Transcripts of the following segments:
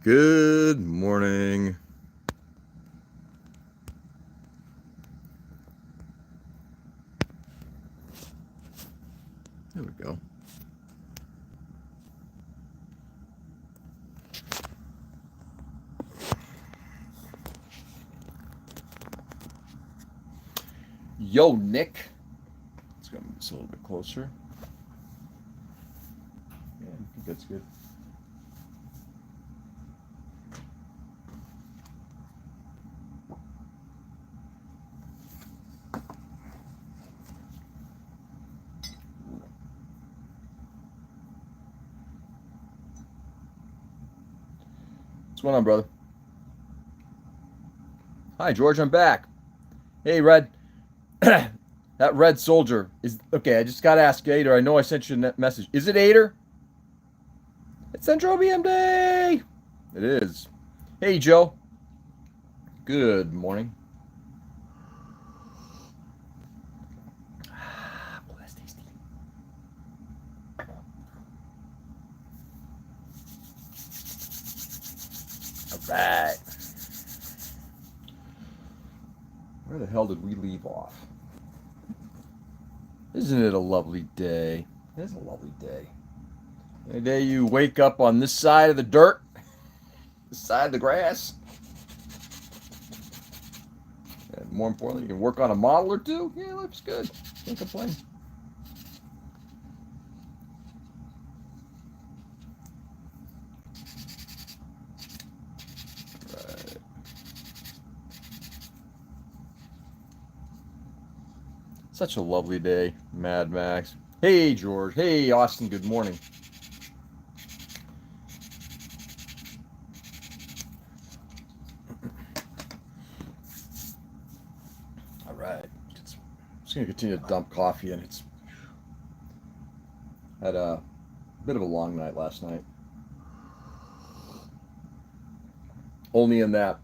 Good morning. There we go. Yo, Nick. Let's go move this a little bit closer. Yeah, I think that's good. What's going on, brother? Hi, George. I'm back. Hey, Red. That red soldier is okay. I just got to ask Ader. I know I sent you a message. Is it Ader? It's Dendrobium Day. It is. Hey, Joe. Good morning. Oh, that's tasty. All right. Where the hell did we leave off? Isn't it a lovely day? It is a lovely day. The day you wake up on this side of the dirt, this side of the grass, and more importantly, you can work on a model or two. Yeah, life's good. Can't complain. Right. Such a lovely day, Mad Max. Hey, George. Hey, Austin. Good morning. All right. Just gonna continue to dump coffee, and it's had a bit of a long night last night. Only in that,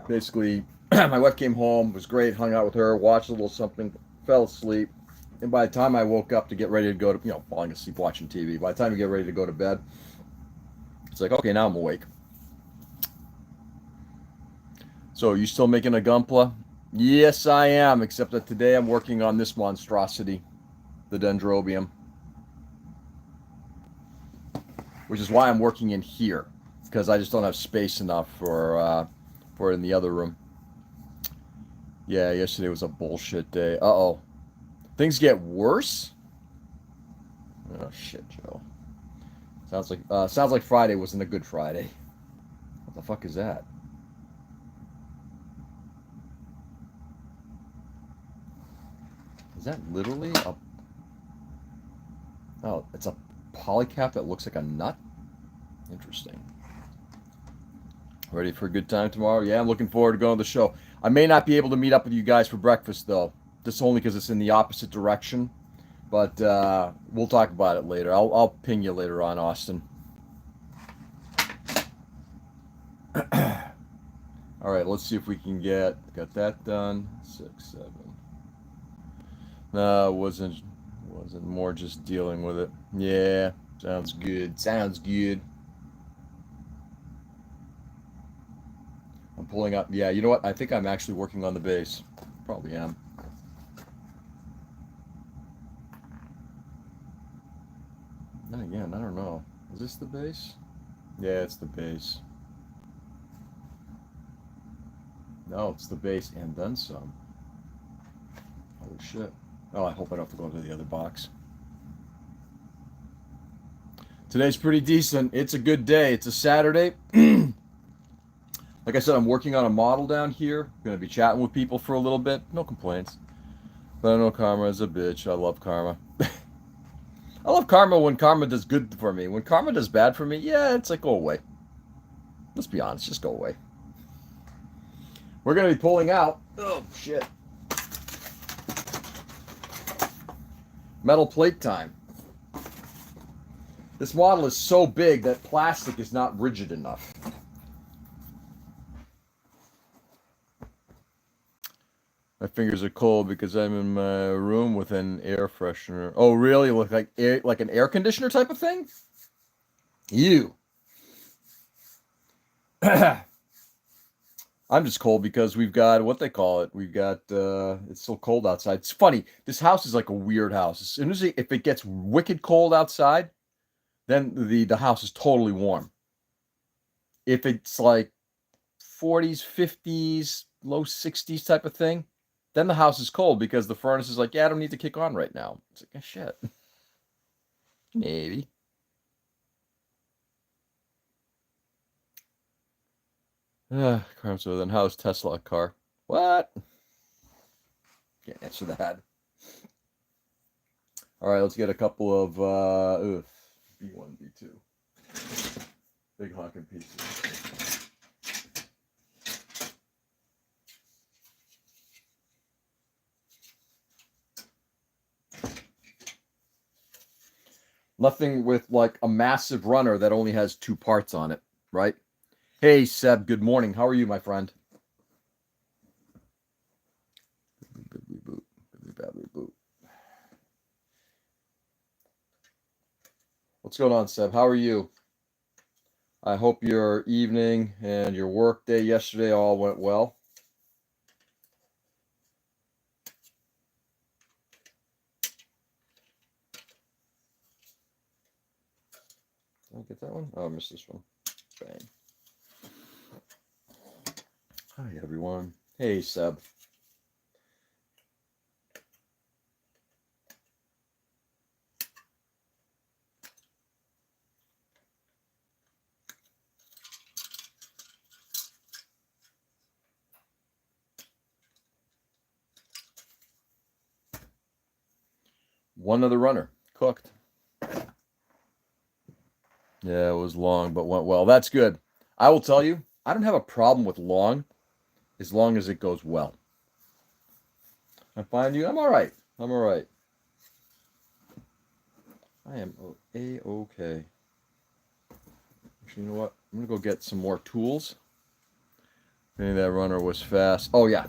basically, my wife came home, was great, hung out with her, watched a little something, fell asleep, and by the time I woke up to get ready to go to, falling asleep watching TV. By the time you get ready to go to bed, it's like, okay, now I'm awake. So, you still making a gunpla? Yes, I am, except that today I'm working on this monstrosity, the Dendrobium, which is why I'm working in here, because I just don't have space enough for it in the other room. Yeah, yesterday was a bullshit day. Uh-oh. Things get worse? Oh shit, Joe. Sounds like Friday wasn't a good Friday. What the fuck is that? Is that literally a? Oh, it's a polycap that looks like a nut. Interesting. Ready for a good time tomorrow? Yeah, I'm looking forward to going to the show. I may not be able to meet up with you guys for breakfast though. Just only because it's in the opposite direction. But we'll talk about it later. I'll ping you later on, Austin. All right, let's see if we can got that done. 6, 7. No, wasn't more just dealing with it. Yeah, sounds good. Sounds good. I'm pulling up. Yeah, you know what? I think I'm actually working on the base. Probably am. Then again, I don't know. Is this the base? Yeah, it's the base. No, it's the base and then some. Holy shit. Oh, I hope I don't have to go to the other box. Today's pretty decent. It's a good day. It's a Saturday. Like I said, I'm working on a model down here. Gonna be chatting with people for a little bit. No complaints. But I know Karma is a bitch. I love Karma. I love Karma when Karma does good for me. When Karma does bad for me, yeah, it's like, go away. Let's be honest, just go away. We're gonna be pulling out. Oh shit. Metal plate time. This model is so big that plastic is not rigid enough. My fingers are cold because I'm in my room with an air freshener. Oh, really? Look like an air conditioner type of thing? You. I'm just cold because we've got what they call it. We've got it's so cold outside. It's funny. This house is like a weird house. As soon as if it gets wicked cold outside, then the house is totally warm. If it's like 40s, 50s, low 60s type of thing, then the house is cold because the furnace is like, yeah, I don't need to kick on right now. It's like, oh, shit. Maybe. So then how's Tesla a car? What? Can't answer that. All right, let's get a couple of B1, B2. Big honking pieces. Nothing with like a massive runner that only has 2 parts on it, right? Hey, Seb, good morning. How are you, my friend? What's going on, Seb? How are you? I hope your evening and your work day yesterday all went well. Did I get that one? Oh, I missed this one. Bang. Hi, everyone. Hey, Seb. One other runner. Cooked. Yeah, it was long, but went well. That's good. I will tell you, I don't have a problem with long as it goes well. I find you, I'm all right. I'm all right. I am A-okay. Actually, you know what? I'm going to go get some more tools. Maybe that runner was fast. Oh, yeah.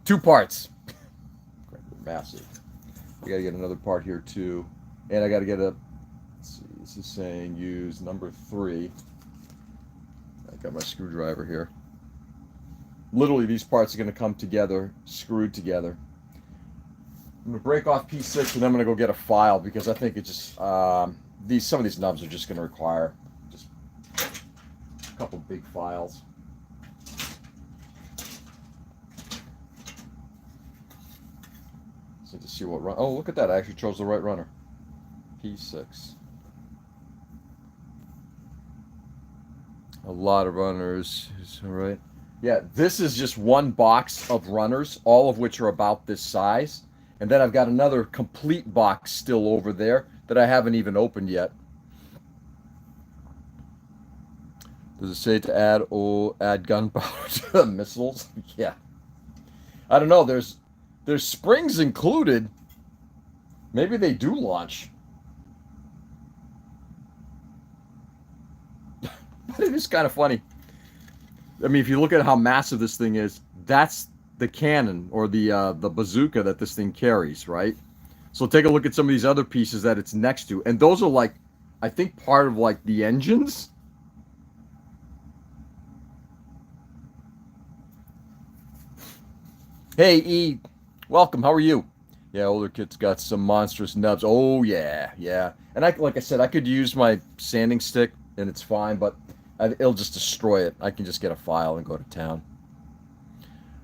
2 parts. Massive. I got to get another part here, too. And I got to get a... Let's see. This is saying use number 3. I got my screwdriver here. Literally, these parts are going to come together, screwed together. I'm going to break off P6 and then I'm going to go get a file because I think it just... some of these nubs are just going to require just a couple big files. So to see what run... Oh, look at that. I actually chose the right runner. P6. A lot of runners. All right. Yeah, this is just one box of runners, all of which are about this size. And then I've got another complete box still over there that I haven't even opened yet. Does it say to add gunpowder to the missiles? Yeah. I don't know. There's springs included. Maybe they do launch. But it is kind of funny. I mean, if you look at how massive this thing is, that's the cannon or the bazooka that this thing carries, right? So take a look at some of these other pieces that it's next to, and those are like, I think, part of like the engines. Hey, E, welcome. How are you? Yeah, older kid's got some monstrous nubs. Oh yeah, yeah. And like I said, I could use my sanding stick, and it's fine, but it'll just destroy it. I can just get a file and go to town.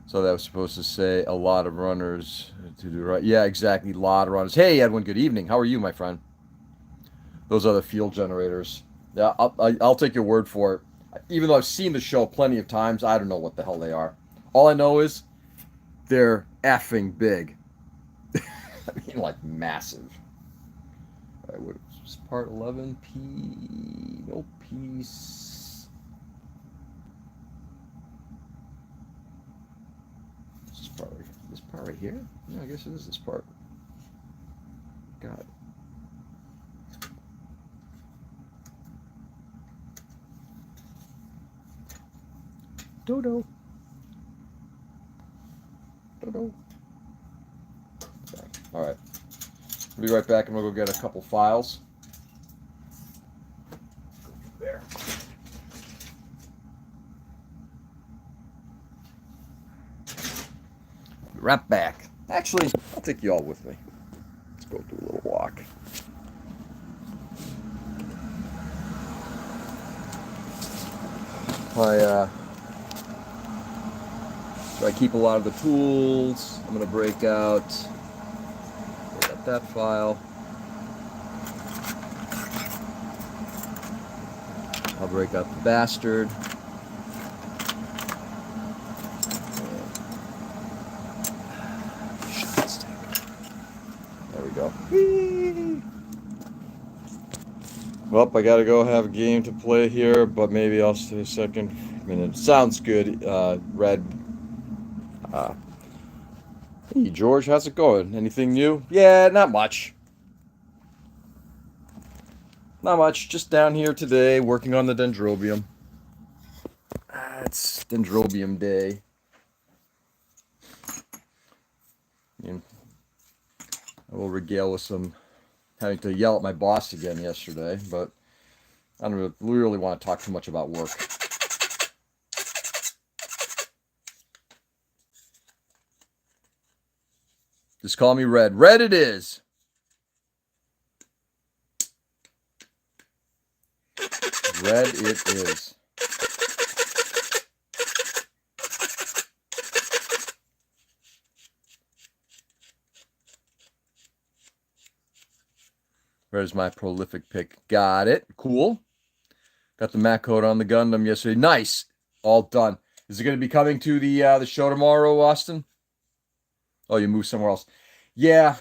So that was supposed to say a lot of runners to do right. Yeah, exactly. A lot of runners. Hey, Edwin. Good evening. How are you, my friend? Those are the fuel generators. Yeah, I'll take your word for it. Even though I've seen the show plenty of times, I don't know what the hell they are. All I know is they're effing big. I mean, like massive. All right, what is part 11? No piece. This part right here? No, I guess it is this part. God. Dodo. Dodo. Okay. All right. I'll be right back. I'm going to go get a couple files. There. right back. Actually, I'll take you all with me. Let's go do a little walk. So I keep a lot of the tools. I'm gonna break out that file. I'll break out the bastard. There we go. Well, I gotta go have a game to play here, but maybe I'll stay a second. I mean, it sounds good. Red. Hey, George, how's it going? Anything new? Yeah, not much. Not much. Just down here today, working on the Dendrobium. It's Dendrobium Day. And I will regale with some having to yell at my boss again yesterday, but I don't really want to talk too much about work. Just call me Red. Red it is. Red it is. Where's my prolific pick? Got it. Cool. Got the matte coat on the Gundam yesterday. Nice. All done. Is it going to be coming to the show tomorrow, Austin? Oh, you moved somewhere else. Yeah,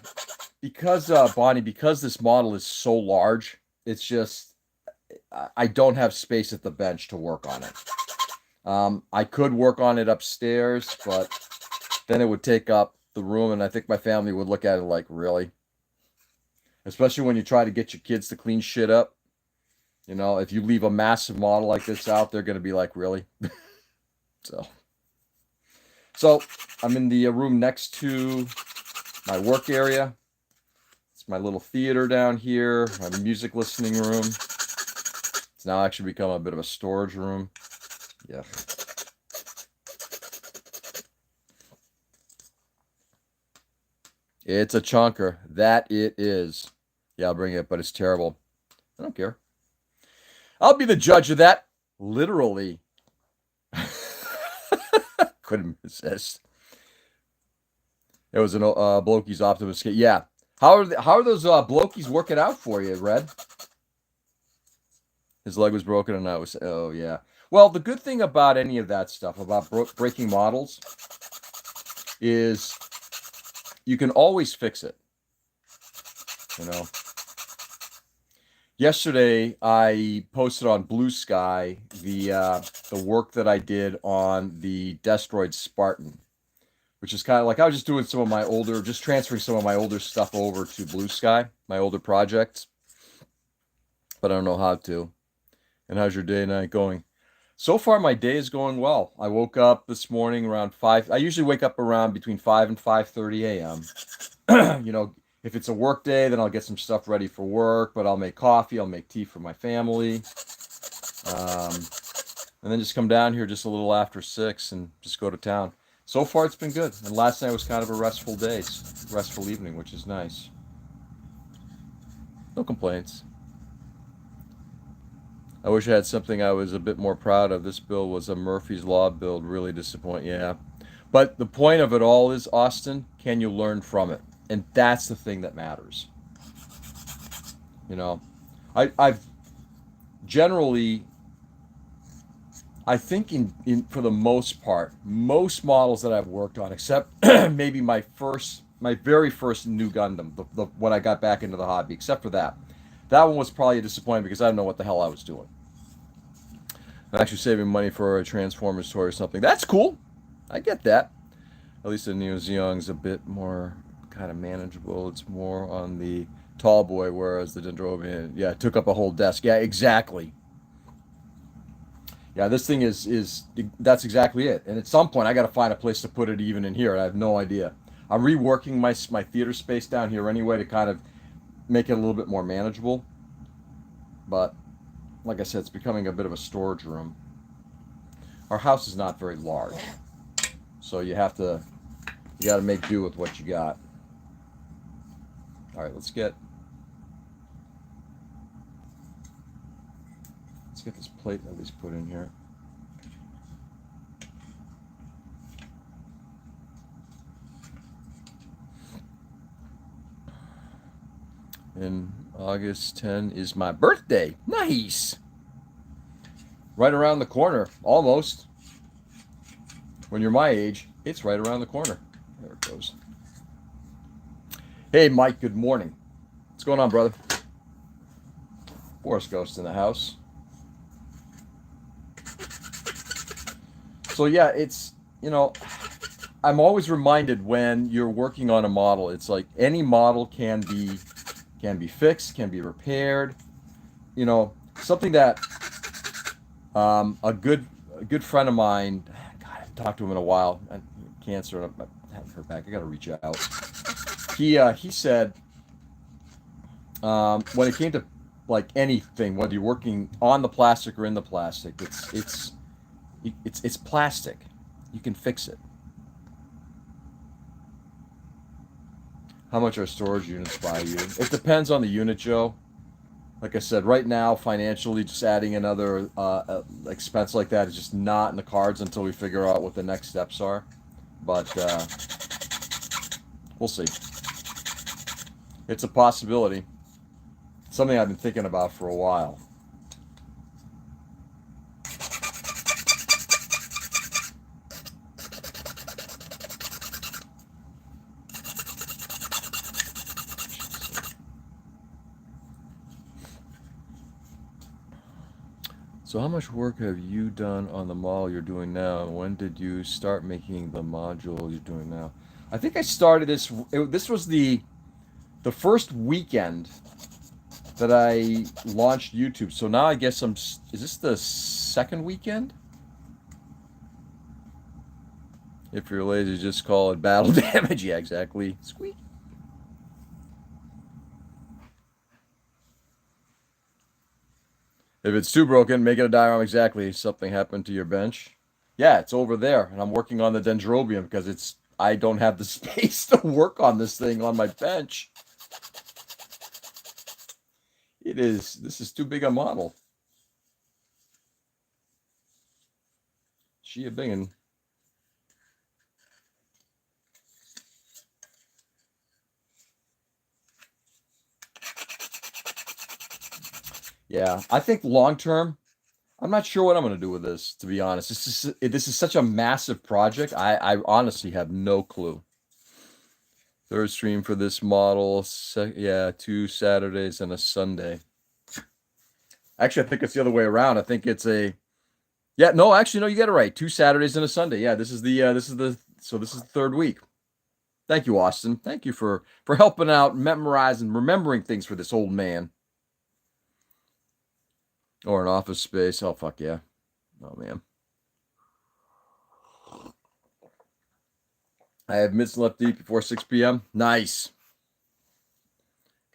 because Bonnie, because this model is so large, it's just I don't have space at the bench to work on it. I could work on it upstairs, but then it would take up the room, and I think my family would look at it like, really? Especially when you try to get your kids to clean shit up. You know, if you leave a massive model like this out, they're going to be like, really? So I'm in the room next to my work area. It's my little theater down here, my music listening room. It's now actually become a bit of a storage room. Yeah. It's a chunker. That it is. Yeah, I'll bring it, but it's terrible. I don't care. I'll be the judge of that. Literally. Couldn't resist. It was an Blokey's Optimus skate. Yeah. How are those Blokies working out for you, Red? His leg was broken and I was... Oh, yeah. Well, the good thing about any of that stuff, about breaking models, is you can always fix it. You know? Yesterday, I posted on Blue Sky the work that I did on the Destroid Spartan, which is kind of like I was just doing some of my older, just transferring some of my older stuff over to Blue Sky, my older projects, but I don't know how to. And how's your day and night going? So far, my day is going well. I woke up this morning around 5. I usually wake up around between 5 and 5:30 a.m. You know, if it's a work day, then I'll get some stuff ready for work, but I'll make coffee, I'll make tea for my family. And then just come down here just a little after 6 and just go to town. So far, it's been good. And last night was kind of a restful day, restful evening, which is nice. No complaints. I wish I had something I was a bit more proud of. This build was a Murphy's Law build. Really disappointing. Yeah. But the point of it all is, Austin, can you learn from it? And that's the thing that matters. You know, I've generally, I think for the most part, most models that I've worked on, except maybe my very first new Gundam, the when I got back into the hobby, except for that one was probably a disappointment because I didn't know what the hell I was doing. I'm actually saving money for a Transformers toy or something. That's cool. I get that. At least the Neo Zeong's a bit more kind of manageable. It's more on the tall boy, whereas the Dendrobium, yeah, took up a whole desk. Yeah, exactly. Yeah, this thing is that's exactly it. And at some point, I got to find a place to put it even in here. I have no idea. I'm reworking my theater space down here anyway to kind of make it a little bit more manageable. But like I said, it's becoming a bit of a storage room. Our house is not very large, so you have to You got to make do with what you got. All right, let's get this plate at least put in here. And August 10 is my birthday. Nice. Right around the corner, almost. When you're my age, it's right around the corner. There it goes. Hey, Mike, good morning. What's going on, brother? Forest Ghost in the house. So yeah, it's, I'm always reminded when you're working on a model, it's like any model can be fixed, can be repaired. Something that a good friend of mine, God, I haven't talked to him in a while. Cancer, I haven't heard back. I got to reach out. He said when it came to like anything, whether you're working on the plastic or in the plastic, it's plastic. You can fix it. How much are storage units by you? It depends on the unit, Joe. Like I said, right now, financially, just adding another expense like that is just not in the cards until we figure out what the next steps are. But we'll see. It's a possibility. It's something I've been thinking about for a while. So how much work have you done on the model you're doing now? And when did you start making the module you're doing now? I think I started this. This was the first weekend that I launched YouTube. So now I guess is this the second weekend? If you're lazy, just call it battle damage. Yeah, exactly. Squeak. If it's too broken, make it a diagram exactly. Something happened to your bench. Yeah, it's over there, and I'm working on the Dendrobium because I don't have the space to work on this thing on my bench. This is too big a model. She a bingin'. Yeah, I think long term, I'm not sure what I'm going to do with this, to be honest. This is such a massive project. I honestly have no clue. Third stream for this model. Yeah, 2 Saturdays and a Sunday. Actually, I think it's the other way around. I think it's yeah, no, actually, no, you got it right. 2 Saturdays and a Sunday. Yeah, this is the third week. Thank you, Austin. Thank you for helping out, memorizing, remembering things for this old man. Or an office space. Oh, fuck yeah. Oh, man. I have mitts left to eat before 6 p.m. Nice.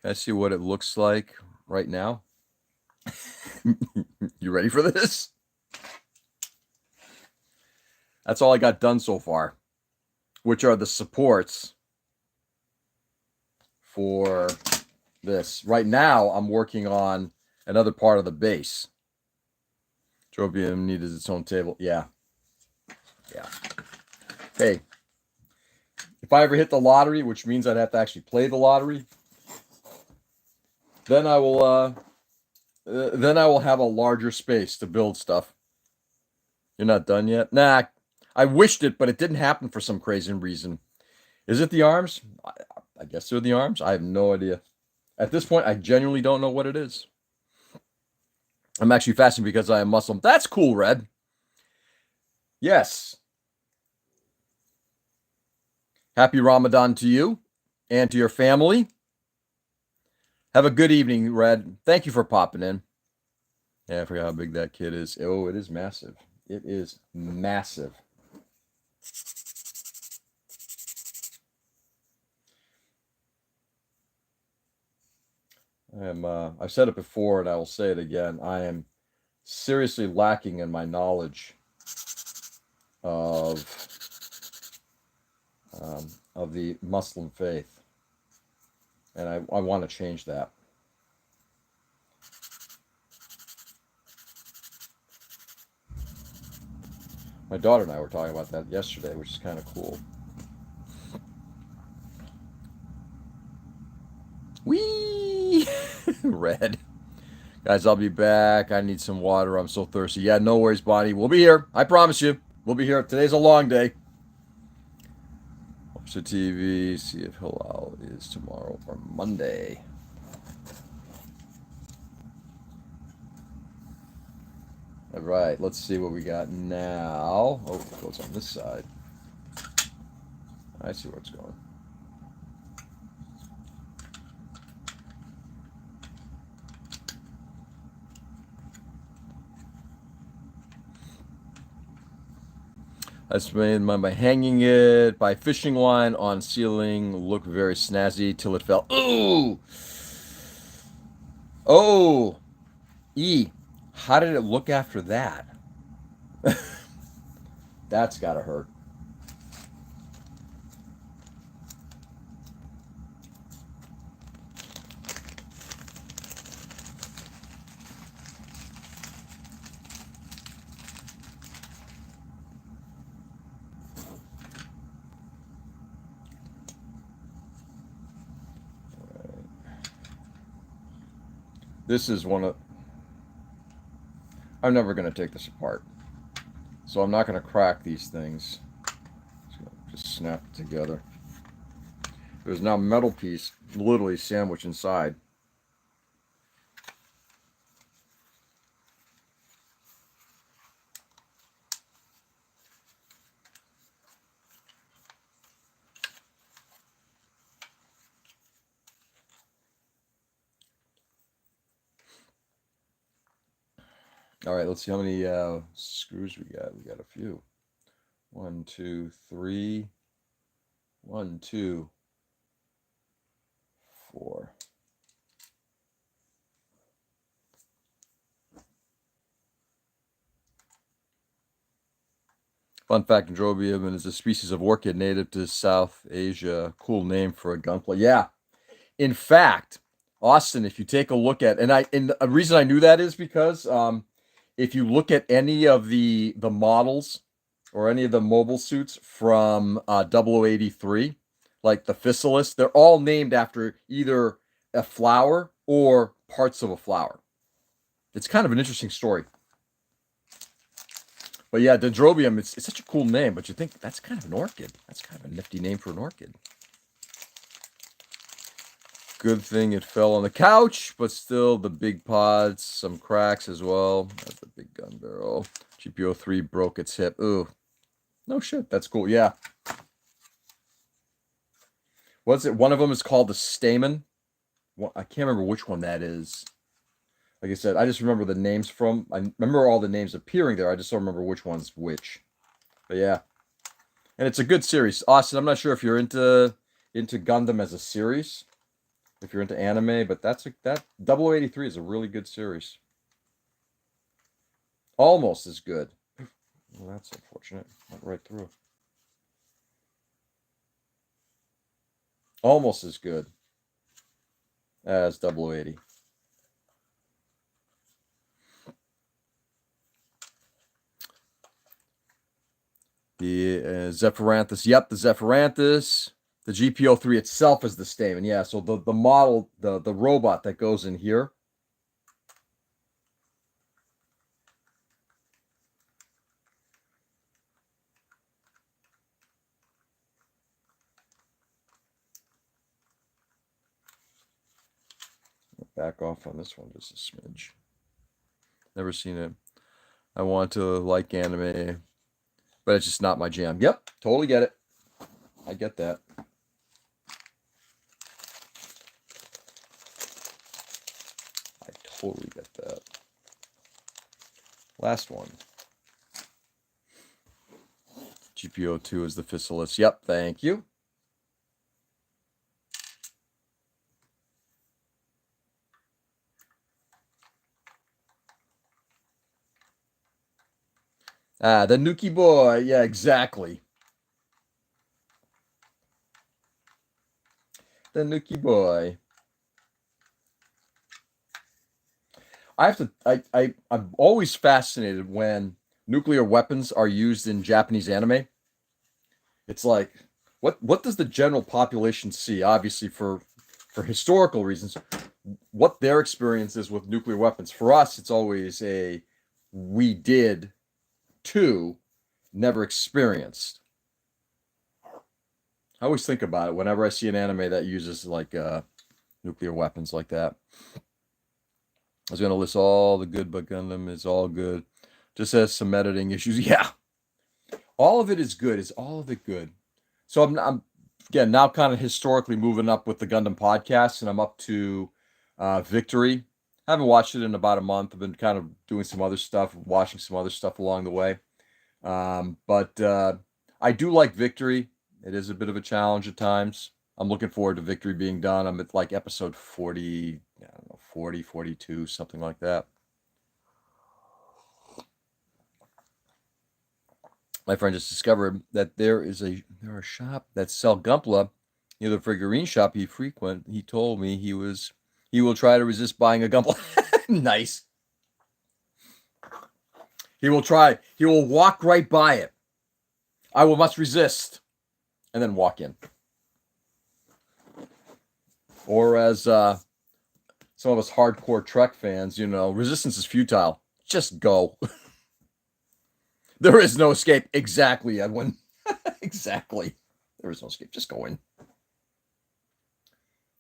Can I see what it looks like right now? You ready for this? That's all I got done so far, which are the supports for this. Right now, I'm working on another part of the base. Dendrobium needed its own table. Yeah. Yeah. Hey, if I ever hit the lottery, which means I'd have to actually play the lottery, then I will have a larger space to build stuff. You're not done yet? Nah, I wished it, but it didn't happen for some crazy reason. Is it the arms? I guess they're the arms. I have no idea. At this point, I genuinely don't know what it is. I'm actually fasting because I am Muslim. That's cool, Red. Yes. Happy Ramadan to you and to your family. Have a good evening, Red. Thank you for popping in. Yeah, I forgot how big that kid is. Oh, it is massive. It is massive. I've said it before and I will say it again. I am seriously lacking in my knowledge of of the Muslim faith, and I want to change that. My daughter and I were talking about that yesterday, which is kind of cool. Whee! Red. Guys, I'll be back. I need some water. I'm so thirsty. Yeah, no worries, Bonnie. We'll be here. I promise you. We'll be here. Today's a long day. Watch the TV. See if Halal is tomorrow or Monday. All right, let's see what we got now. Oh, it goes on this side. I see where it's going. That's made by hanging it by fishing line on ceiling. Looked very snazzy till it fell. Ooh! Oh! E. How did it look after that? That's gotta hurt. This is one of... I'm never going to take this apart. So I'm not going to crack these things. Just snap it together. There's now a metal piece literally sandwiched inside. All right, let's see how many screws we got. We got a few. 1, 2, 3. 1, 2, 4. Fun fact, Dendrobium is a species of orchid native to South Asia. Cool name for a gunpla. Yeah. In fact, Austin, if you take a look at, and the reason I knew that is because if you look at any of the models or any of the mobile suits from 0083, like the Physalis, they're all named after either a flower or parts of a flower. It's kind of an interesting story. But yeah, Dendrobium, it's such a cool name, but you think that's kind of an orchid. That's kind of a nifty name for an orchid. Good thing it fell on the couch, but still the big pods, some cracks as well. That's the big gun barrel. GPO3 broke its hip. Ooh. No shit. That's cool. Yeah. What's it? One of them is called the Stamen. Well, I can't remember which one that is. Like I said, I just remember the names from. I remember all the names appearing there. I just don't remember which one's which. But yeah. And it's a good series. Austin, I'm not sure if you're into Gundam as a series. If you're into anime, but that 0083 is a really good series. Almost as good. Well, that's unfortunate. Went right through. Almost as good as 0080. The Zephyranthus. Yep, the Zephyranthus. The GPO3 itself is the Stamen. Yeah, so the model, the robot that goes in here. Back off on this one just a smidge. Never seen it. I want to like anime, but it's just not my jam. Yep, totally get it. I get that. I totally get that. Last one. GPO2 is the Physalis. Yep, thank you. Ah, the Nuki boy. Yeah, exactly. the Nuki boy. I have to. I'm always fascinated when nuclear weapons are used in Japanese anime. It's like, what does the general population see? Obviously, for historical reasons, what their experience is with nuclear weapons. For us, it's always a we did too, never experienced. I always think about it whenever I see an anime that uses like nuclear weapons like that. I was gonna list all the good, but Gundam is all good. Just has some editing issues. Yeah, all of it is good. Is all of it good? So I'm again now kind of historically moving up with the Gundam podcast, and I'm up to Victory. I haven't watched it in about a month. I've been kind of doing some other stuff, watching some other stuff along the way. But I do like Victory. It is a bit of a challenge at times. I'm looking forward to Victory being done. I'm at like episode 40, I don't know, 40, 42, something like that. My friend just discovered that there are a shop that sell Gunpla near the figurine shop he frequent. He told me he will try to resist buying a Gunpla. Nice. He will try. He will walk right by it. I will must resist, and then walk in. Or as some of us hardcore Trek fans, resistance is futile. Just go. There is no escape. Exactly, Edwin. Exactly. There is no escape. Just go in.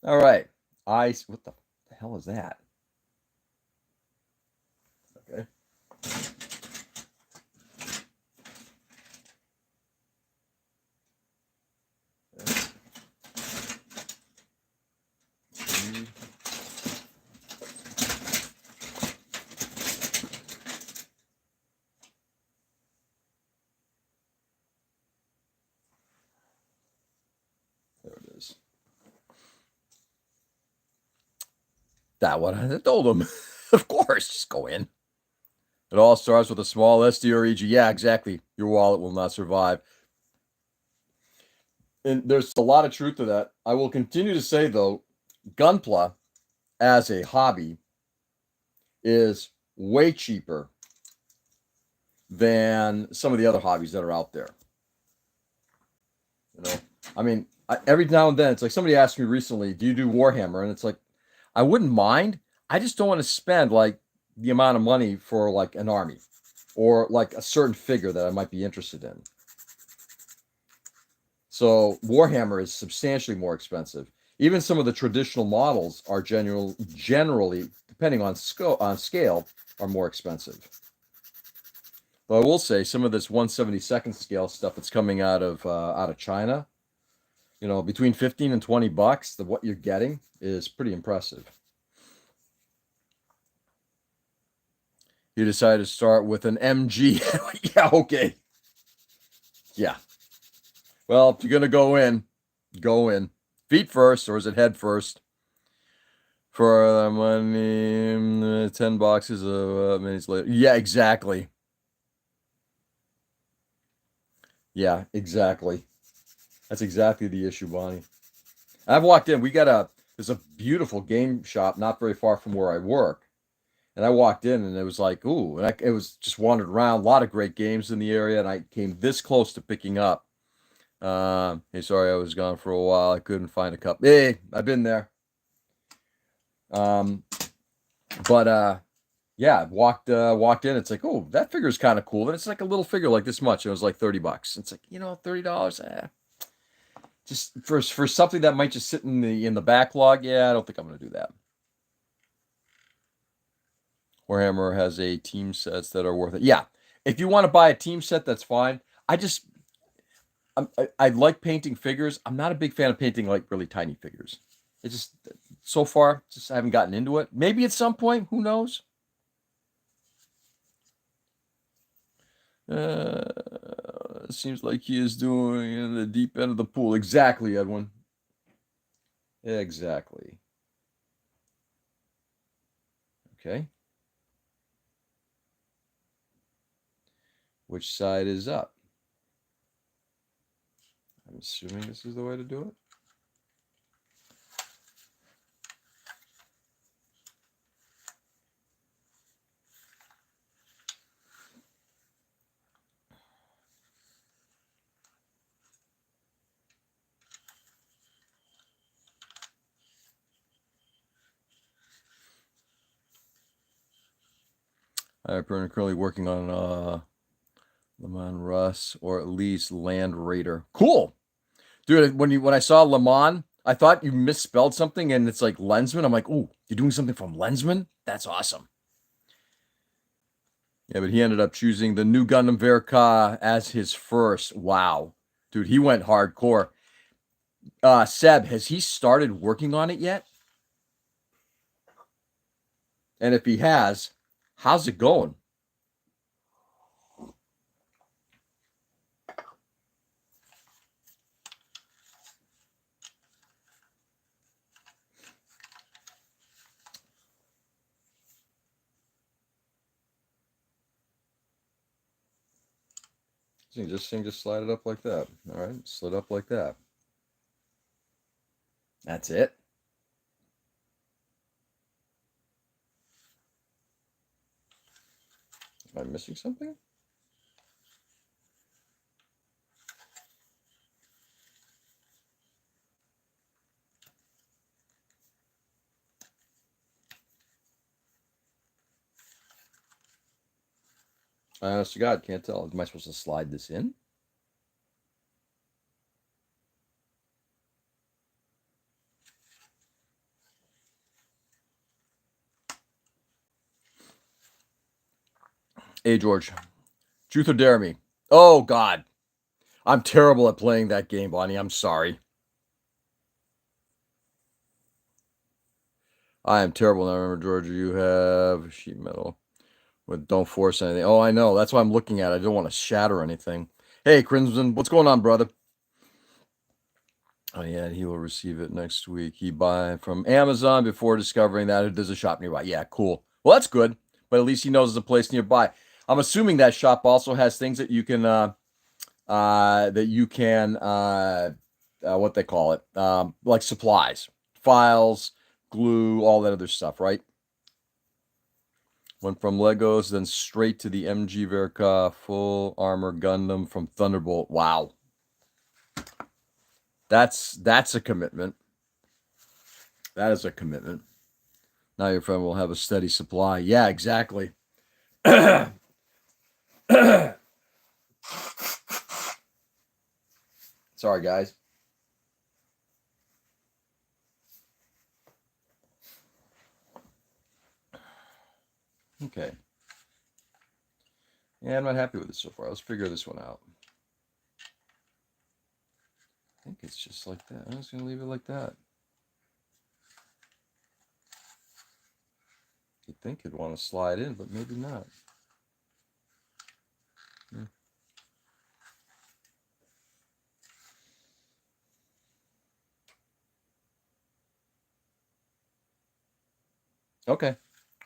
All right. What the hell is that? Okay. There it is. That one I told him. Of course, just go in. It all starts with a small SD or EG. Yeah, exactly. Your wallet will not survive. And there's a lot of truth to that. I will continue to say, though, Gunpla as a hobby is way cheaper than some of the other hobbies that are out there. I mean, every now and then, it's like somebody asked me recently, do you do Warhammer? And it's like, I wouldn't mind. I just don't want to spend like the amount of money for like an army or like a certain figure that I might be interested in. So Warhammer is substantially more expensive. Even some of the traditional models are generally, depending on scale, are more expensive. But I will say some of this 1/72 scale stuff that's coming out of China, between 15 and $20, what you're getting is pretty impressive. You decided to start with an MG. Yeah, okay. Yeah. Well, if you're gonna go in. Feet first, or is it head first? For the money, 10 boxes of minis later. Yeah, exactly. Yeah, exactly. That's exactly the issue, Bonnie. I've walked in. There's a beautiful game shop not very far from where I work. And I walked in and it was like, ooh, and it was just wandered around. A lot of great games in the area. And I came this close to picking up. Hey, sorry, I was gone for a while. I couldn't find a cup. Hey, I've been there. But yeah, walked in. It's like, oh, that figure's kind of cool. And it's like a little figure like this much. It was like $30. It's like, $30. Just for something that might just sit in the backlog. Yeah, I don't think I'm gonna do that. Warhammer has a team sets that are worth it. Yeah, if you want to buy a team set, that's fine. I like painting figures. I'm not a big fan of painting like really tiny figures. It just so far, just I haven't gotten into it. Maybe at some point, who knows? Seems like he is doing in the deep end of the pool. Exactly, Edwin. Exactly. Okay. Which side is up? I'm assuming this is the way to do it. I'm currently working on Le Mans Russ, or at least Land Raider. Cool, dude. When I saw Le Mans, I thought you misspelled something, and it's like Lensman. I'm like, ooh, you're doing something from Lensman? That's awesome. Yeah, but he ended up choosing the new Gundam Verka as his first. Wow, dude, he went hardcore. Seb, has he started working on it yet? And if he has, how's it going? Just slide it up like that. All right, slid up like that. That's it. Am I missing something? Honest to God, can't tell. Am I supposed to slide this in? Hey, George. Truth or dare me? Oh, God. I'm terrible at playing that game, Bonnie. I'm sorry. I am terrible. Now, remember, George, you have sheet metal. But don't force anything. Oh, I know. That's why I'm looking at it. I don't want to shatter anything. Hey, Crimson. What's going on, brother? Oh, yeah. He will receive it next week. He buy from Amazon before discovering that there's a shop nearby. Yeah, cool. Well, that's good. But at least he knows there's a place nearby. I'm assuming that shop also has things that you can what they call it, like supplies, files, glue, all that other stuff, right? Went from Legos, then straight to the MG Verka full armor Gundam from Thunderbolt. Wow, that's a commitment. That is a commitment. Now your friend will have a steady supply. Yeah, exactly. Sorry, guys. Okay. Yeah, I'm not happy with it so far. Let's figure this one out. I think it's just like that. I'm just going to leave it like that. You'd think it'd want to slide in, but maybe not. Hmm. Okay,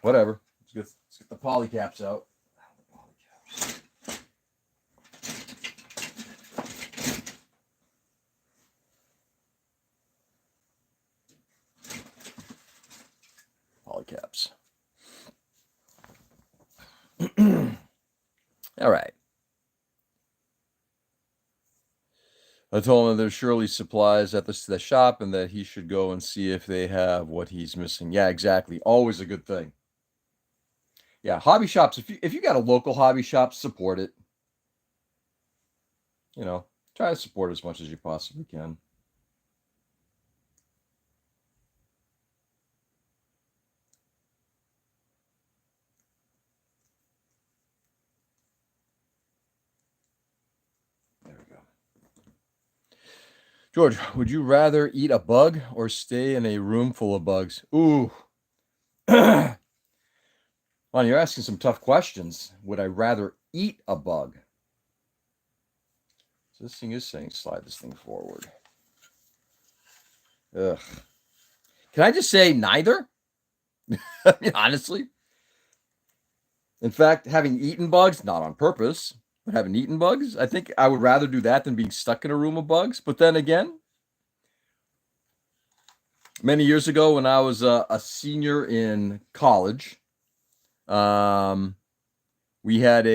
whatever. Let's get the polycaps out. Polycaps. All right. I told him there's surely supplies at the shop and that he should go and see if they have what he's missing. Yeah, exactly. Always a good thing. Yeah, hobby shops. If you got a local hobby shop, support it. You know, try to support as much as you possibly can. There we go. George, would you rather eat a bug or stay in a room full of bugs? Ooh. Well, you're asking some tough questions. Would I rather eat a bug? So this thing is saying slide this thing forward. Ugh. Can I just say neither? I mean, honestly. In fact, having eaten bugs, not on purpose, but having eaten bugs, I think I would rather do that than being stuck in a room of bugs. But then again, many years ago when I was a senior in college, um, we had we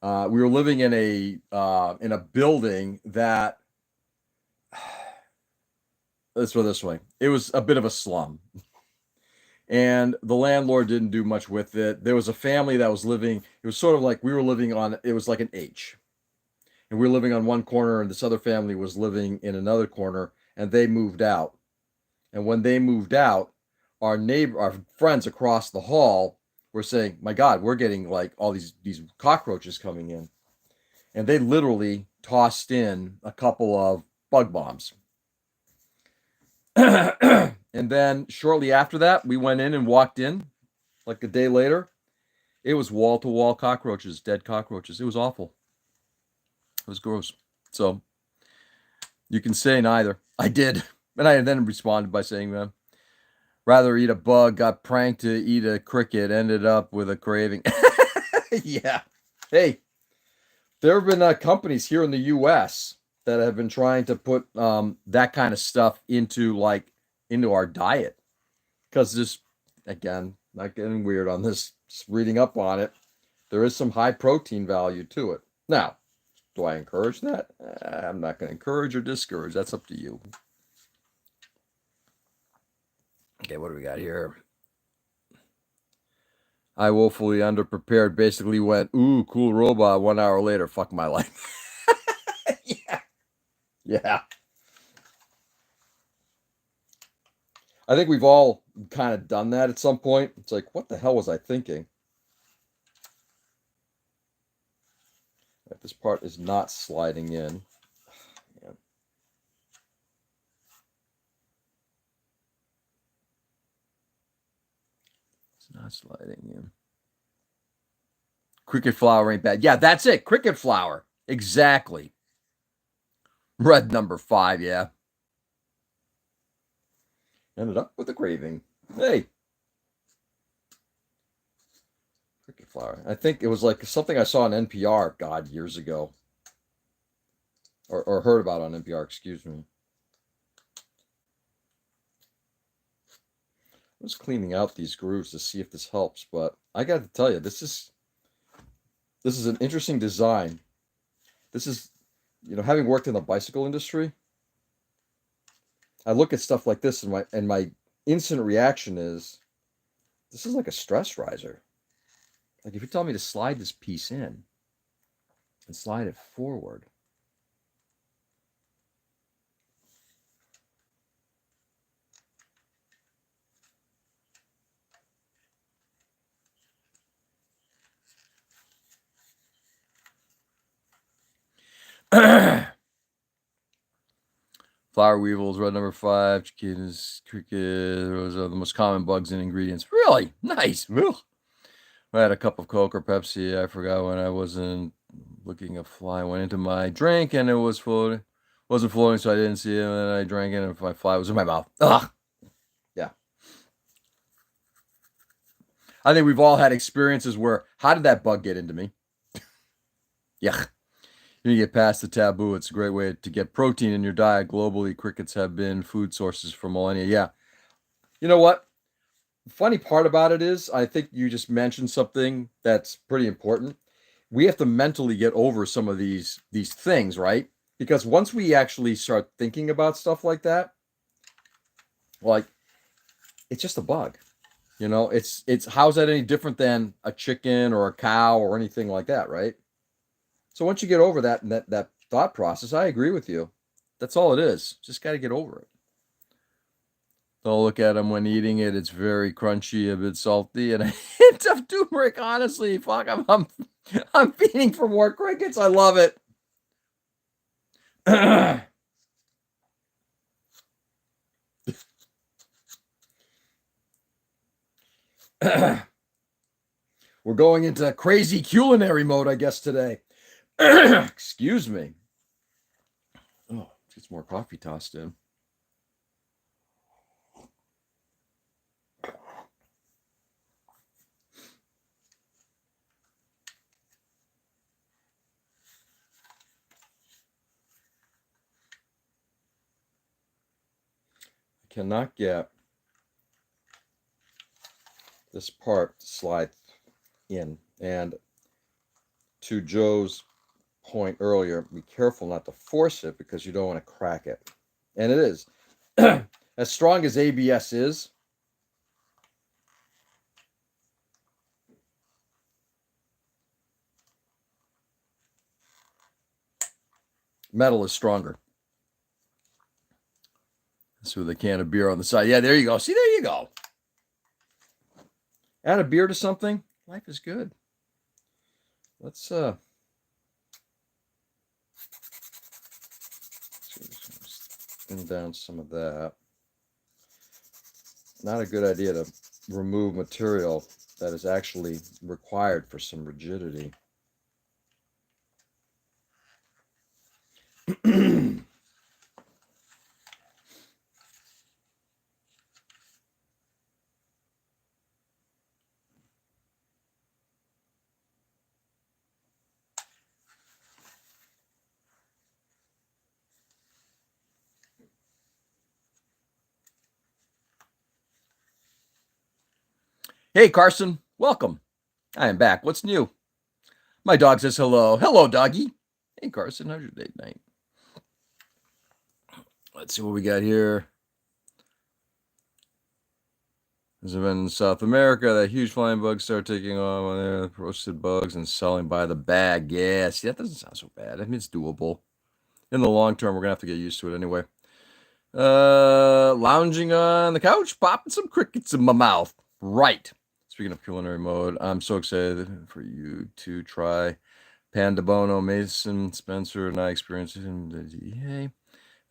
were living in a building that let's put it this way, it was a bit of a slum, And the landlord didn't do much with it. There was a family that was living, it was sort of like we were living on, it was like an H. And we were living on one corner, and this other family was living in another corner, and they moved out. And when they moved out, our friends across the hall were saying, "My God, we're getting like all these cockroaches coming in," and they literally tossed in a couple of bug bombs. And then shortly after that, we went in and walked in, like a day later. It was wall to wall cockroaches, dead cockroaches. It was awful. It was gross. So you can say neither. I did. And I then responded by saying, rather eat a bug, got pranked to eat a cricket, ended up with a craving. Yeah. Hey, there have been companies here in the U.S. that have been trying to put that kind of stuff into our diet. Because this, again, not getting weird on this, just reading up on it, there is some high protein value to it. Now, do I encourage that? I'm not going to encourage or discourage. That's up to you. Okay, what do we got here? I woefully underprepared. Basically went, ooh, cool robot. 1 hour later, fuck my life. Yeah. Yeah. I think we've all kind of done that at some point. It's like, what the hell was I thinking? This part is not sliding in. Man. It's not sliding in. Cricket flour ain't bad. Yeah, that's it. Cricket flour. Exactly. Red number 5, yeah. Ended up with a craving. Hey. Cricket flour. I think it was like something I saw on NPR, God, years ago. Or heard about on NPR, excuse me. I was cleaning out these grooves to see if this helps, but I got to tell you, this is an interesting design. This is, having worked in the bicycle industry, I look at stuff like this and my instant reaction is, this is like a stress riser. Like if you tell me to slide this piece in and slide it forward. Flower weevils, red number 5, cicadas, cricket, those are the most common bugs and ingredients. Really? Nice. Ugh. I had a cup of Coke or Pepsi. I forgot when I wasn't looking. A fly went into my drink and it was floating. Wasn't floating, so I didn't see it. And then I drank it and my fly was in my mouth. Ugh. Yeah. I think we've all had experiences where, how did that bug get into me? Yeah. You get past the taboo. It's a great way to get protein in your diet. Globally, crickets have been food sources for millennia. Yeah. You know what? The funny part about it is, I think you just mentioned something that's pretty important. We have to mentally get over some of these things, right? Because once we actually start thinking about stuff like that, like it's just a bug. It's how's that any different than a chicken or a cow or anything like that, right? So once you get over that and that thought process, I agree with you. That's all it is. Just got to get over it. Don't look at them when eating it. It's very crunchy, a bit salty, and a hint of turmeric. Honestly, fuck, I'm feeding for more crickets. I love it. We're going into crazy culinary mode, I guess, today. Excuse me. Oh, get some more coffee tossed in. I cannot get this part to slide in. And to Joe's point earlier, be careful not to force it because you don't want to crack it. And it is. As strong as ABS is, Metal is stronger. So with a can of beer on the side. Yeah, there you go. See, there you go. Add a beer to something. Life is good. Let's thin down some of that. Not a good idea to remove material that is actually required for some rigidity. Hey, Carson, welcome. I am back. What's new? My dog says hello. Hello, doggy. Hey, Carson, how's your date night? Let's see what we got here. There's a event in South America that huge flying bugs start taking off when they're roasted bugs and selling by the bag. Yeah, see, that doesn't sound so bad. I mean, it's doable. In the long term, we're going to have to get used to it anyway. Lounging on the couch, popping some crickets in my mouth. Right. Speaking of culinary mode, I'm so excited for you to try Panda Bono, Mason, Spencer, and I experienced it in the DA.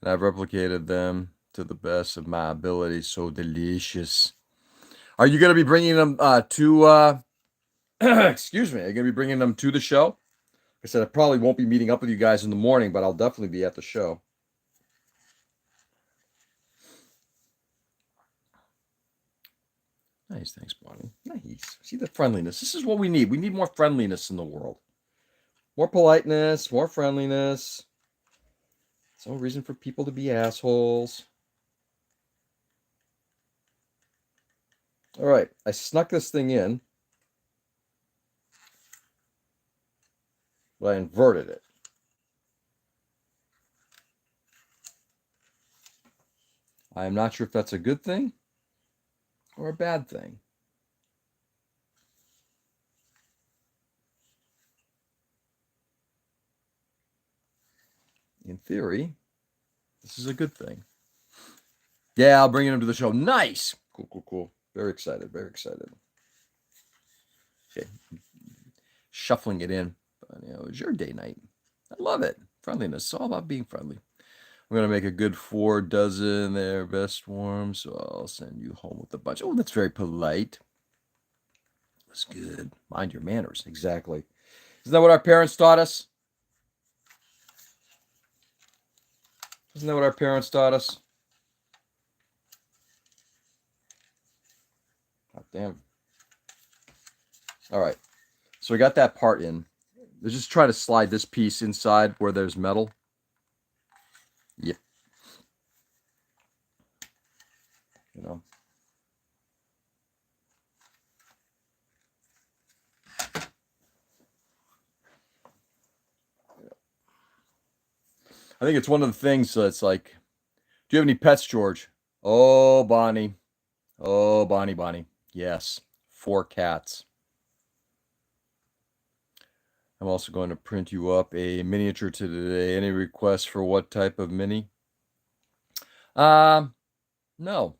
And I've replicated them to the best of my ability. So delicious. Are you going to be bringing them to, excuse me, are you going to be bringing them to the show? Like I said, I probably won't be meeting up with you guys in the morning, but I'll definitely be at the show. Nice, thanks, Bonnie. Nice. See the friendliness. This is what we need. We need more friendliness in the world. More politeness, more friendliness. There's no reason for people to be assholes. All right, I snuck this thing in, but I inverted it. I am not sure if that's a good thing or a bad thing. In theory, this is a good thing. Yeah, I'll bring him to the show. Nice. Cool, cool, cool. Very excited, very excited. Okay. Shuffling it in. But, you know, it's your day night. I love it. Friendliness. It's all about being friendly. I'm going to make a good 4 dozen there, best warm, so I'll send you home with a bunch. Oh, that's very polite. That's good. Mind your manners. Exactly. Isn't that what our parents taught us? Isn't that what our parents taught us? God damn. All right. So we got that part in. Let's just try to slide this piece inside where there's metal. Yep. You know. I think it's one of the things that's like, do you have any pets, George? Oh, Bonnie. Oh, Bonnie, Bonnie. Yes. 4 cats. I'm also going to print you up a miniature today. Any requests for what type of mini? No. I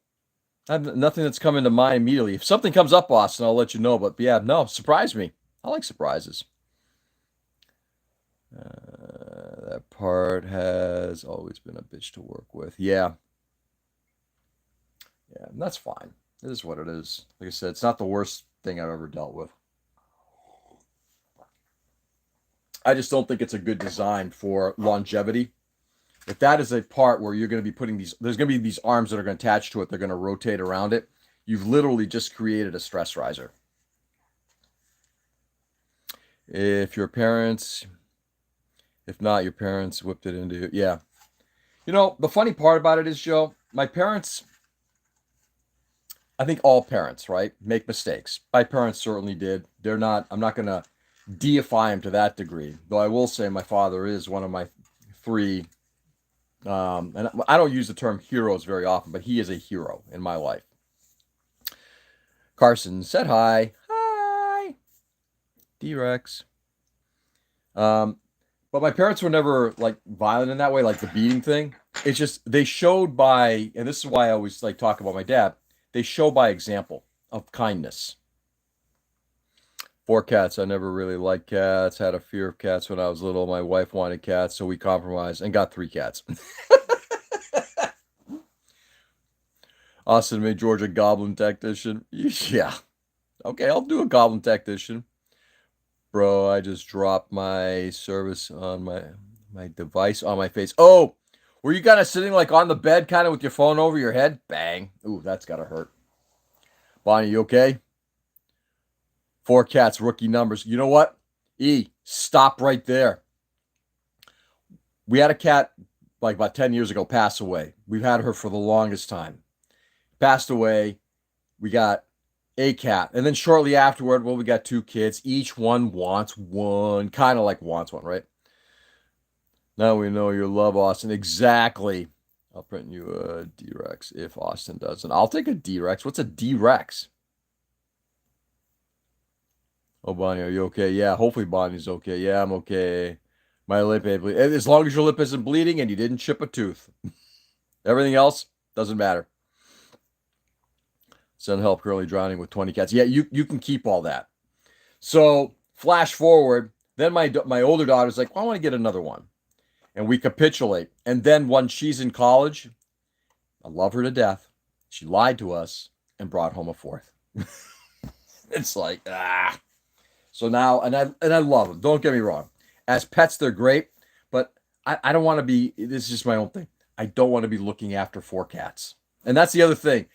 have nothing that's coming to mind immediately. If something comes up, Austin, I'll let you know. But yeah, no, surprise me. I like surprises. That part has always been a bitch to work with. Yeah. Yeah, that's fine. It is what it is. Like I said, it's not the worst thing I've ever dealt with. I just don't think it's a good design for longevity. If that is a part where you're going to be putting these, there's going to be these arms that are going to attach to it, they're going to rotate around it. You've literally just created a stress riser. If your parents, if not, your parents whipped it into, yeah. You know, the funny part about it is, Joe, my parents, I think all parents, right, make mistakes. My parents certainly did. They're not, I'm not going to deify him to that degree, though I will say my father is one of my 3 and I don't use the term heroes very often, but he is a hero in my life. Carson said hi. Hi. D-Rex. But my parents were never like violent in that way, like the beating thing. It's just they showed by, and this is why I always like talk about my dad. They show by example of kindness. Four cats. I never really liked cats. Had a fear of cats when I was little. My wife wanted cats, so we compromised and got three cats. Austin made George a goblin tactician. Yeah. Okay, I'll do a goblin tactician. Bro, I just dropped my service on my device on my face. Oh, were you kind of sitting like on the bed, kind of with your phone over your head? Bang. Ooh, that's gotta hurt. Bonnie, you okay? Four cats, rookie numbers. You know what? E, stop right there. We had a cat like about 10 years ago pass away. We've had her for the longest time. Passed away. We got a cat. And then shortly afterward, well, we got two kids. Each one wants one. Kind of like wants one, right? Now we know you love Austin. Exactly. I'll print you a D-Rex if Austin doesn't. I'll take a D-Rex. What's a D-Rex? Oh, Bonnie, are you okay? Yeah, hopefully Bonnie's okay. Yeah, I'm okay. My lip ain't bleeding. As long as your lip isn't bleeding and you didn't chip a tooth. Everything else doesn't matter. Send help currently drowning with 20 cats. Yeah, you can keep all that. So flash forward. Then my older daughter's like, well, I want to get another one. And we capitulate. And then when she's in college, I love her to death. She lied to us and brought home a fourth. It's like, ah. So now, and I love them. Don't get me wrong. As pets, they're great, but I don't want to be, this is just my own thing. I don't want to be looking after four cats. And that's the other thing.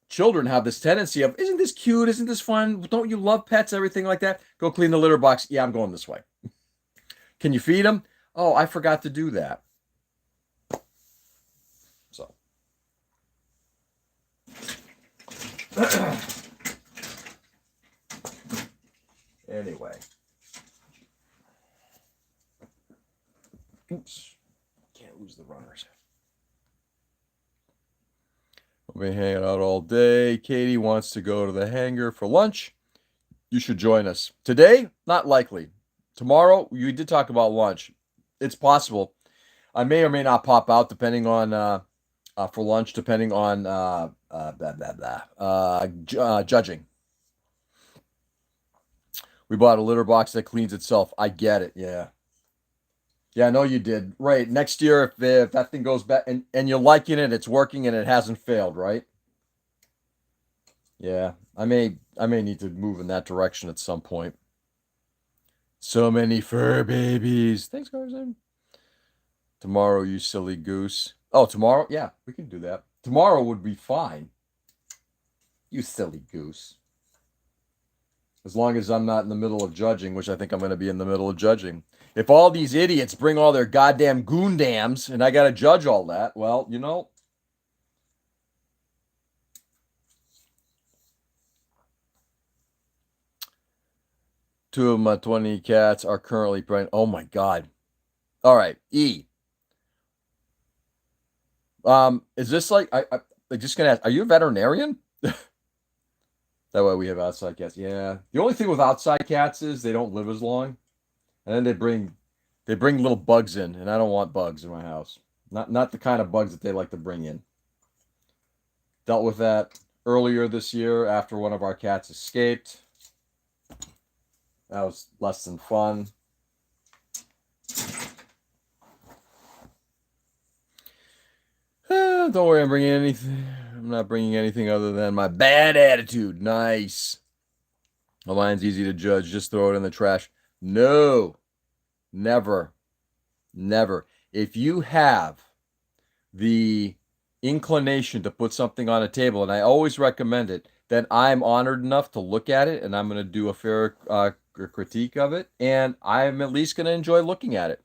Children have this tendency of, isn't this cute? Isn't this fun? Don't you love pets? Everything like that. Go clean the litter box. Yeah, I'm going this way. Can you feed them? Oh, I forgot to do that. So. Anyway. Oops. Can't lose the runners. We'll be hanging out all day. Katie wants to go to the hangar for lunch. You should join us. Today, not likely. Tomorrow, we did talk about lunch. It's possible. I may or may not pop out depending on for lunch, depending on judging. We bought a litter box that cleans itself. I get it. Yeah. Yeah, I know you did. Right. Next year, if that thing goes back and you're liking it, it's working and it hasn't failed, right? Yeah. I may need to move in that direction at some point. So many fur babies. Thanks, Carson. Tomorrow, you silly goose. Oh, tomorrow? Yeah, we can do that. Tomorrow would be fine. You silly goose. As long as I'm not in the middle of judging, which I think I'm going to be in the middle of judging. If all these idiots bring all their goddamn Gundams and I got to judge all that, well, you know. Two of my 20 cats are currently pregnant. Oh, my God. All right, E. Is this like, I'm just going to ask, are you a veterinarian? That way we have outside cats. Yeah. The only thing with outside cats is they don't live as long. And then they bring little bugs in, and I don't want bugs in my house. Not the kind of bugs that they like to bring in. Dealt with that earlier this year after one of our cats escaped. That was less than fun. Don't worry, I'm not bringing anything other than my bad attitude. Nice. Well, mine's easy to judge. Just throw it in the trash. No. Never. Never. If you have the inclination to put something on a table, and I always recommend it, then I'm honored enough to look at it, and I'm going to do a fair critique of it, and I'm at least going to enjoy looking at it.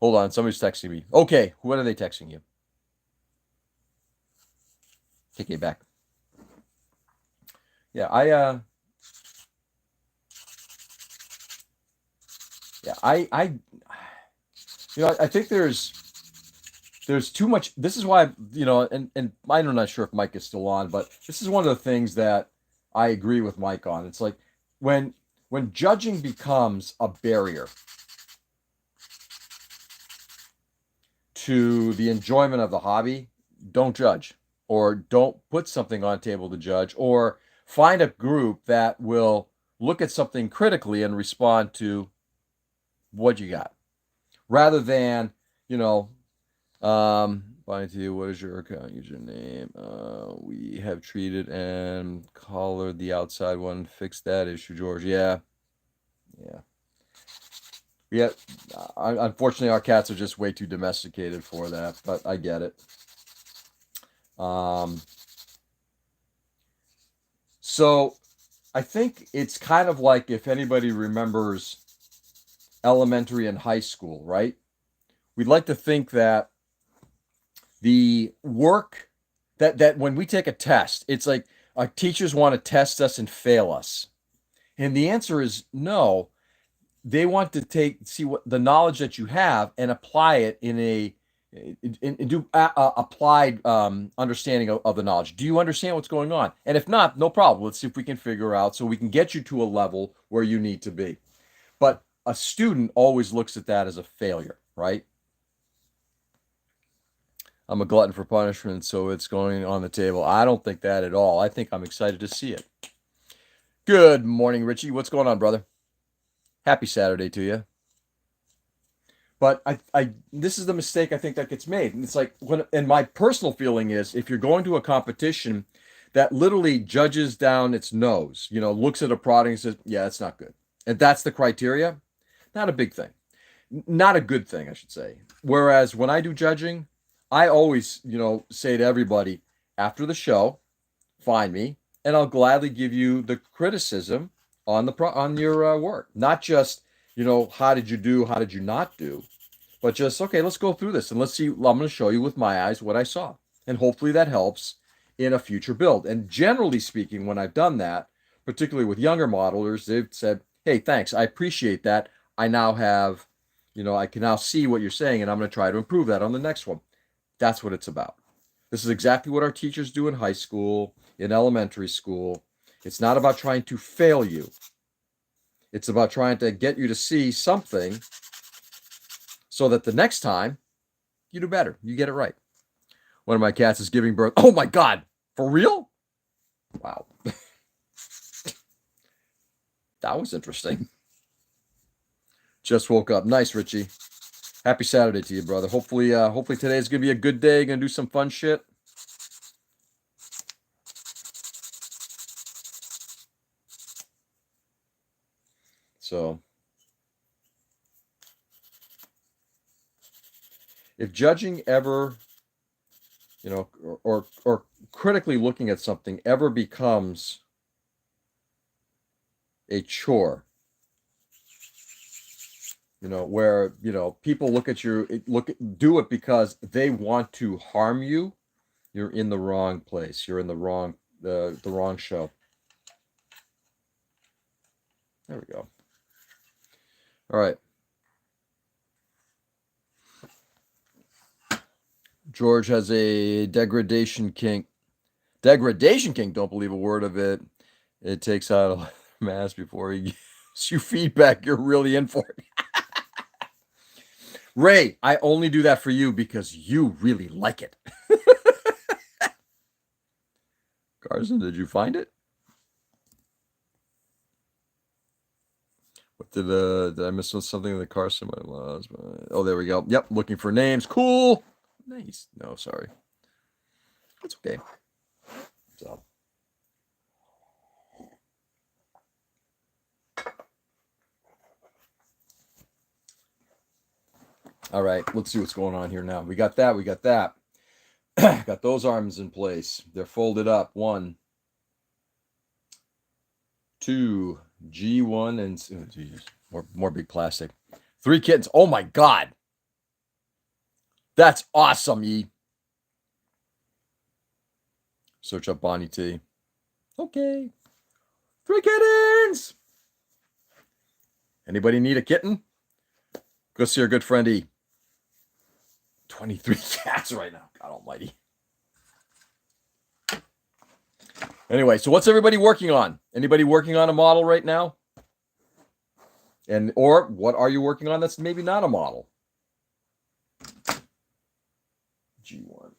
Hold on, somebody's texting me. Okay, what are they texting you? Take it back. Yeah, I think there's too much. This is why, and I'm not sure if Mike is still on, but this is one of the things that I agree with Mike on. It's like when judging becomes a barrier, to the enjoyment of the hobby, don't judge, or don't put something on table to judge, or find a group that will look at something critically and respond to what you got, rather than, you know, buying to you, what is your account username? We have treated and colored the outside one. Fix that issue, George. Yeah. Yeah. Unfortunately, our cats are just way too domesticated for that, but I get it. So I think it's kind of like, if anybody remembers elementary and high school, right? We'd like to think that the work that when we take a test, it's like our teachers want to test us and fail us. And the answer is no. They want to see what the knowledge that you have and apply it in do applied understanding of the knowledge. Do you understand what's going on? And if not, no problem. Let's see if we can figure out so we can get you to a level where you need to be. But a student always looks at that as a failure, right? I'm a glutton for punishment, so it's going on the table. I don't think that at all. I think I'm excited to see it. Good morning, Richie. What's going on, brother? Happy Saturday to you. But this is the mistake I think that gets made. And it's like, and my personal feeling is, if you're going to a competition that literally judges down its nose, looks at a product and says, yeah, it's not good, and that's the criteria, not a big thing. Not a good thing, I should say. Whereas when I do judging, I always, say to everybody, after the show, find me, and I'll gladly give you the criticism on your work. Not just, how did you do, how did you not do, but just, okay, let's go through this and let's see. I'm going to show you with my eyes what I saw, and hopefully that helps in a future build. And generally speaking, when I've done that, particularly with younger modelers, they've said, hey, thanks, I appreciate that. I now have, I can now see what you're saying, and I'm going to try to improve that on the next one. That's what it's about. This is exactly what our teachers do in high school, in elementary school. It's not about trying to fail you. It's about trying to get you to see something so that the next time you do better. You get it right. One of my cats is giving birth. Oh my God. For real? Wow. That was interesting. Just woke up. Nice, Richie. Happy Saturday to you, brother. Hopefully today's gonna be a good day. Gonna do some fun shit. So, if judging ever, or critically looking at something ever becomes a chore, where, people look at you, do it because they want to harm you, you're in the wrong place. You're in the wrong show. There we go. All right. George has a degradation kink. Degradation kink, don't believe a word of it. It takes out a mask before he gives you feedback. You're really in for it. Ray, I only do that for you because you really like it. Carson, did you find it? What did I miss something in the Carson? Oh, there we go. Yep, looking for names. Cool. Nice. No, sorry. It's okay. So. All right, let's see what's going on here now. We got that. We got that. Got those arms in place. They're folded up. 1, 2, G1, and oh, geez, more big plastic. 3 kittens. Oh my God. That's awesome, E. Search up Bonnie T. Okay. 3 kittens. Anybody need a kitten? Go see our good friend E. 23 cats right now. God almighty. Anyway, so what's everybody working on? Anybody working on a model right now? Or what are you working on that's maybe not a model? G1.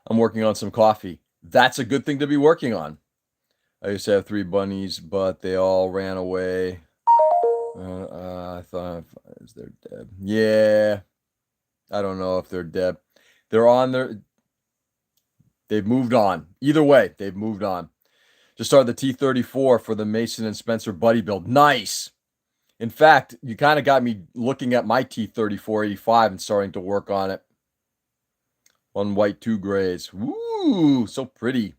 I'm working on some coffee. That's a good thing to be working on. I used to have 3 bunnies, but they all ran away. I thought, is they're dead? Yeah, I don't know if they're dead. They're on their. They've moved on. Either way, they've moved on. Just started the T-34 for the Mason and Spencer buddy build. Nice. In fact, you kind of got me looking at my T-34-85 and starting to work on it. 1 white, 2 grays. Woo, so pretty.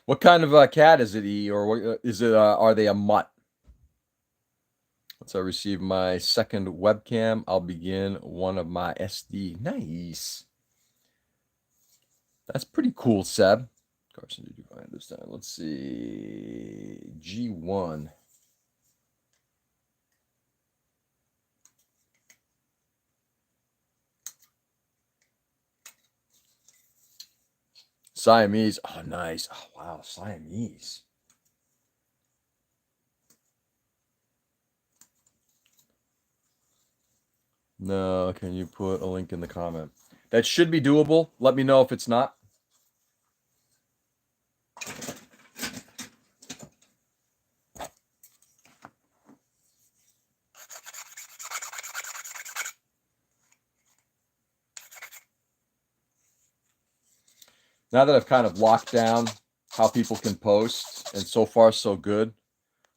What kind of a cat is it, E? Or what, is it? Are they a mutt? Once I receive my second webcam, I'll begin one of my SD. Nice. That's pretty cool, Seb. Carson, did you find this time? Let's see. G1. Siamese. Oh, nice. Oh, wow. Siamese. No, can you put a link in the comment? That should be doable. Let me know if it's not. Now that I've kind of locked down how people can post, and so far so good,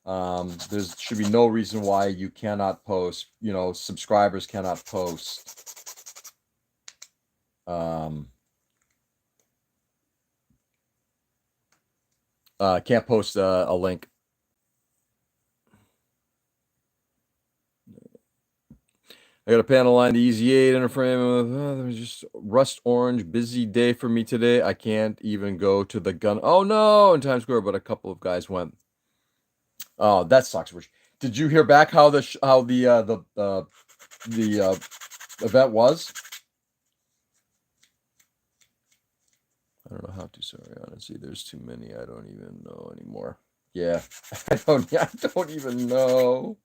there should be no reason why you cannot post. You know, subscribers cannot post. Can't post a link. I got a panel line to Easy 8 in a frame. There's just rust orange, busy day for me today. I can't even go to the gun. Oh no, in Times Square, but a couple of guys went. Oh, that sucks. Rich. Did you hear back how the event was? I don't know how to. Sorry, honestly, there's too many. I don't even know anymore. Yeah, I don't even know.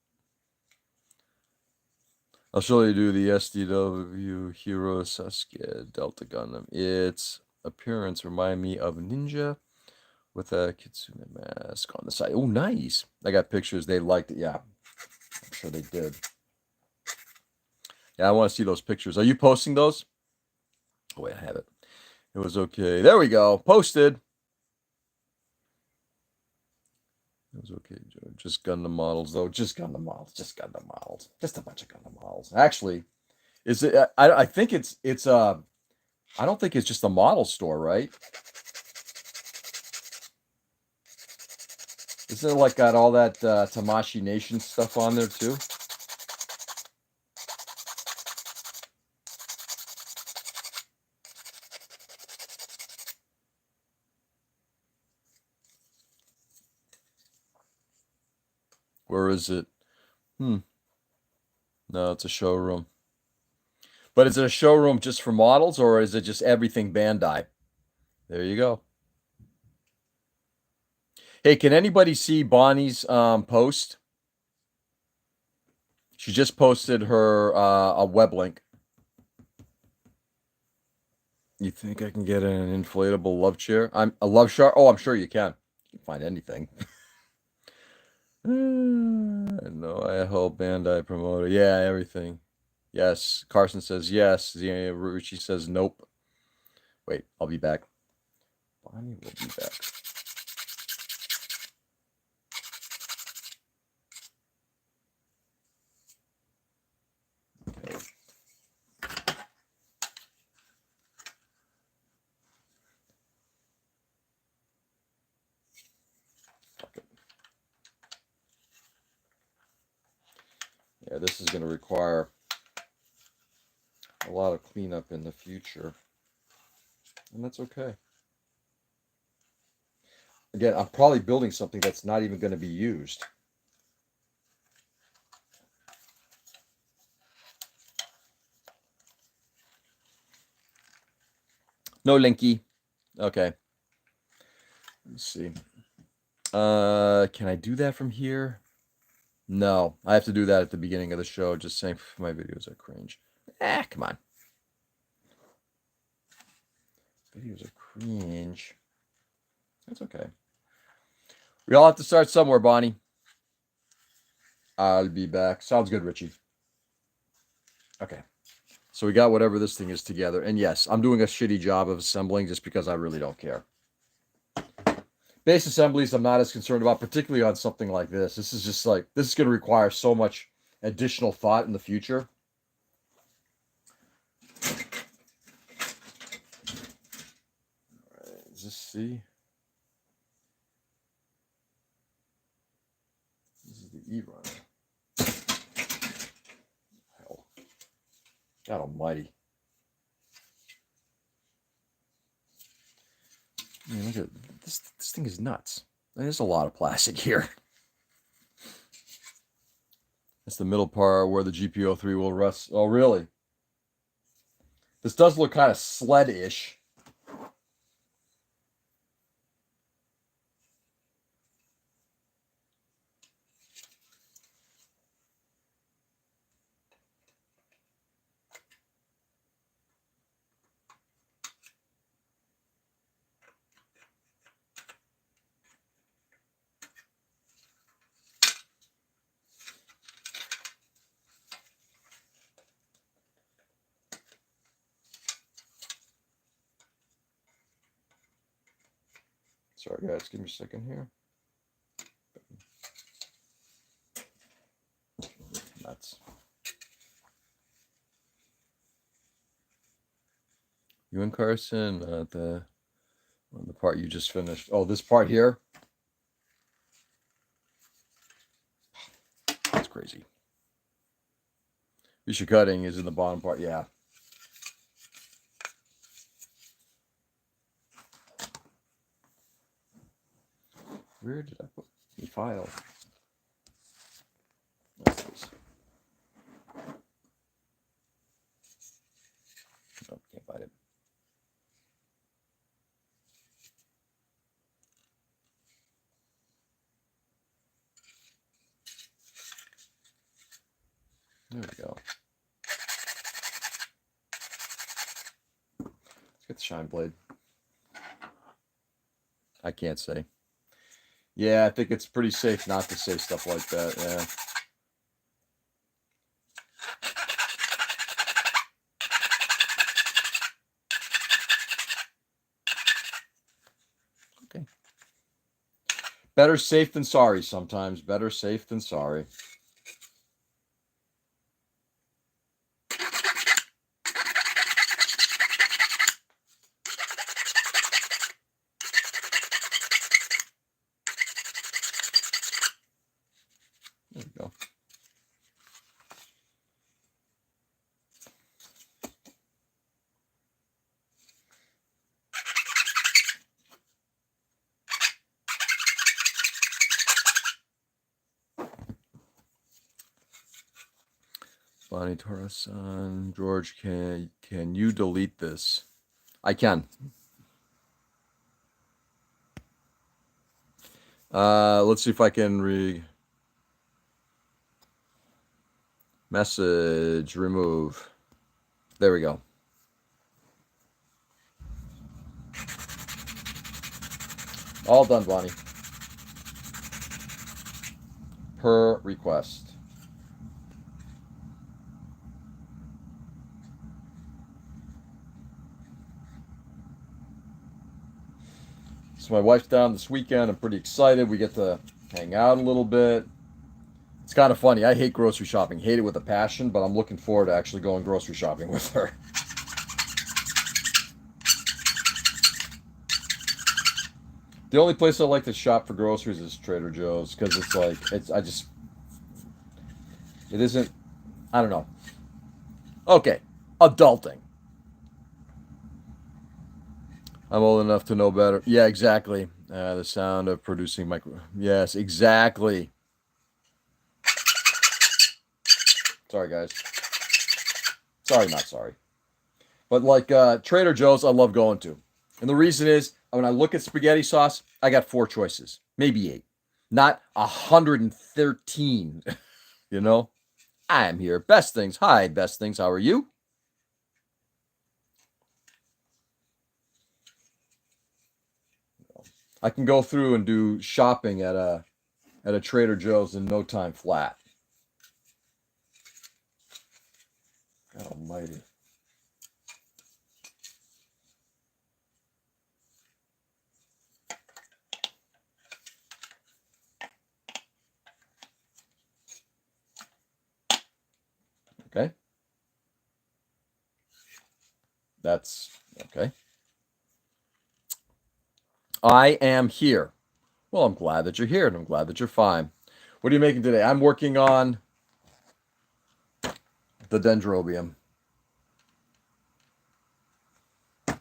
I'll surely do the SDW Hero Sasuke Delta Gundam. Its appearance remind me of Ninja with a Kitsune mask on the side. Oh, nice. I got pictures. They liked it. Yeah, I'm sure they did. Yeah, I want to see those pictures. Are you posting those? Oh, wait, I have it. It was okay. There we go. Posted. It was okay, Joe. Just Gundam models, though. Just Gundam models. Just Gundam models. Just a bunch of Gundam models. Actually, is it? I think it's I don't think it's just a model store, right? Isn't it like got all that Tamashi Nation stuff on there too? Where is it? No, it's a showroom. But is it a showroom just for models, or is it just everything Bandai? There you go. Hey, can anybody see Bonnie's post? She just posted her a web link. You think I can get an inflatable love chair? I'm a love shark. Oh, I'm sure you can. You can find anything. No, I hope Bandai promoter. Yeah, everything. Yes. Carson says yes. Ruchi says nope. Wait, I'll be back. Bonnie will be back. Okay. Yeah, this is going to require a lot of cleanup in the future. And that's okay. Again, I'm probably building something that's not even going to be used. No linky. Okay. Let's see. Can I do that from here? No, I have to do that at the beginning of the show. Just saying my videos are cringe. Come on. Videos are cringe. That's okay. We all have to start somewhere, Bonnie. I'll be back. Sounds good, Richie. Okay. So we got whatever this thing is together. And yes, I'm doing a shitty job of assembling just because I really don't care. Base assemblies I'm not as concerned about, particularly on something like this. This is just like, this is going to require so much additional thought in the future. All right, is this C? This is the E runner. Hell. God almighty. Man, look at this. This thing is nuts. There's a lot of plastic here. That's the middle part where the GPO3 will rest. Oh, really? This does look kind of sled-ish. Sorry, guys. Give me a second here. Nuts. You and Carson, the part you just finished. Oh, this part here? That's crazy. Fisher cutting is in the bottom part. Yeah. Where did I put the file? Oh, can't find it. There we go. Let's get the shine blade. I can't say. Yeah, I think it's pretty safe not to say stuff like that. Yeah. Okay. Better safe than sorry sometimes. Better safe than sorry. There we go. Bonnie Torres-san, George, can you delete this? I can. Let's see if I can message remove. There we go. All done, Bonnie. Per request. So my wife's down this weekend. I'm pretty excited. We get to hang out a little bit. It's kind of funny. I hate grocery shopping. Hate it with a passion, but I'm looking forward to actually going grocery shopping with her. The only place I like to shop for groceries is Trader Joe's because it's like it isn't. I don't know. Okay, adulting. I'm old enough to know better. Yeah, exactly. The sound of producing micro. Yes, exactly. Sorry, guys. Sorry, not sorry. But like Trader Joe's, I love going to. And the reason is, when I look at spaghetti sauce, I got 4 choices, maybe 8, not 113. You know, I am here. Best Things. Hi, Best Things. How are you? I can go through and do shopping at a Trader Joe's in no time flat. God almighty. Okay. That's okay. I am here. Well, I'm glad that you're here, and I'm glad that you're fine. What are you making today? I'm working on the Dendrobium. The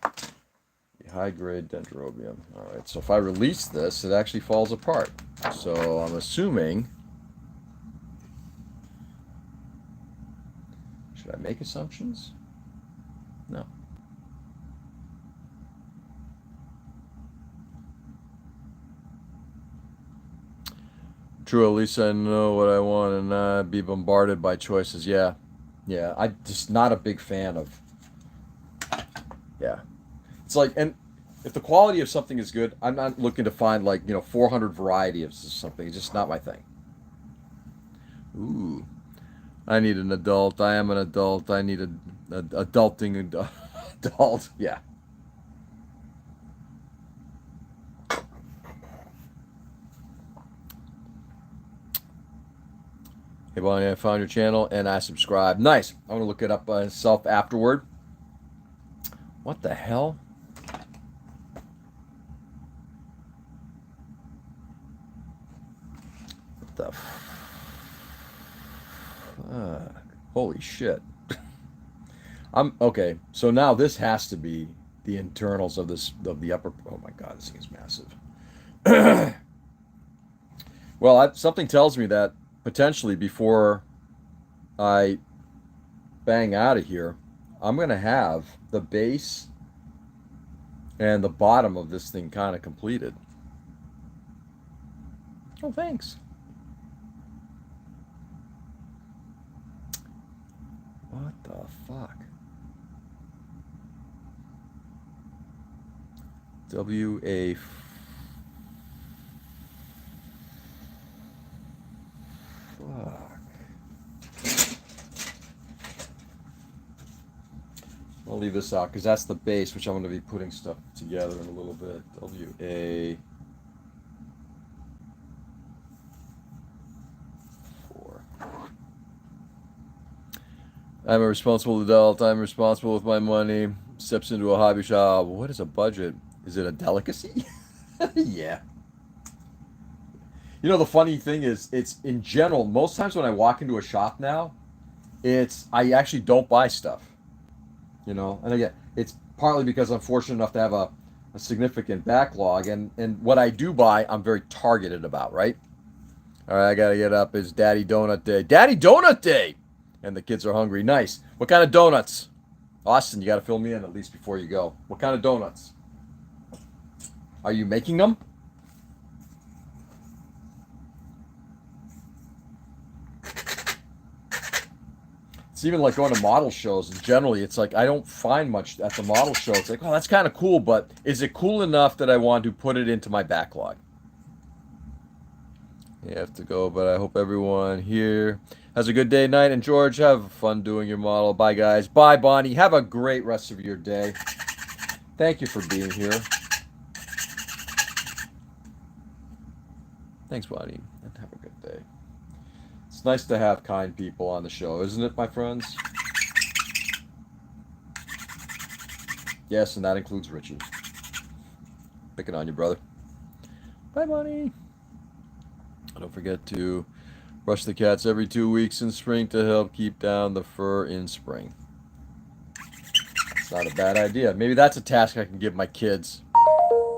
high-grade Dendrobium. All right, so if I release this, it actually falls apart. So I'm assuming... Should I make assumptions? No. True, at least I know what I want and not be bombarded by choices. Yeah. Yeah, I'm just not a big fan of... Yeah. It's like, and if the quality of something is good, I'm not looking to find like, 400 varieties of something. It's just not my thing. Ooh. I need an adult. I am an adult. I need a adulting adult. Yeah. Hey, Bonnie, I found your channel and I subscribed. Nice. I'm going to look it up myself afterward. What the hell? What the fuck? Holy shit. Okay, so now this has to be the internals of the upper. Oh my god, this thing is massive. Well, something tells me that potentially before I bang out of here, I'm gonna have the base and the bottom of this thing kind of completed. Oh, thanks. What the fuck? W-A... Fuck. I'll leave this out because that's the base, which I'm going to be putting stuff together in a little bit. W-A... 4. I'm a responsible adult. I'm responsible with my money. Steps into a hobby shop. What is a budget? Is it a delicacy? Yeah. The funny thing is, it's in general, most times when I walk into a shop now, I actually don't buy stuff. And again, it's partly because I'm fortunate enough to have a significant backlog, and what I do buy, I'm very targeted about, right? All right, I gotta get up. It's Daddy Donut Day. Daddy Donut Day! And the kids are hungry. Nice. What kind of donuts? Austin, you gotta fill me in at least before you go. What kind of donuts? Are you making them? It's even like going to model shows, and generally it's like I don't find much at the model show. It's like, oh, that's kind of cool, but is it cool enough that I want to put it into my backlog? You have to go, but I hope everyone here has a good day, night, and George, have fun doing your model. Bye, guys. Bye, Bonnie. Have a great rest of your day. Thank you for being here. Thanks, Bonnie, and have a good day. It's nice to have kind people on the show, isn't it, my friends? Yes, and that includes Richie. Picking on you, brother. Bye, Bonnie. Don't forget to brush the cats every 2 weeks in spring to help keep down the fur in spring. It's not a bad idea. Maybe that's a task I can give my kids.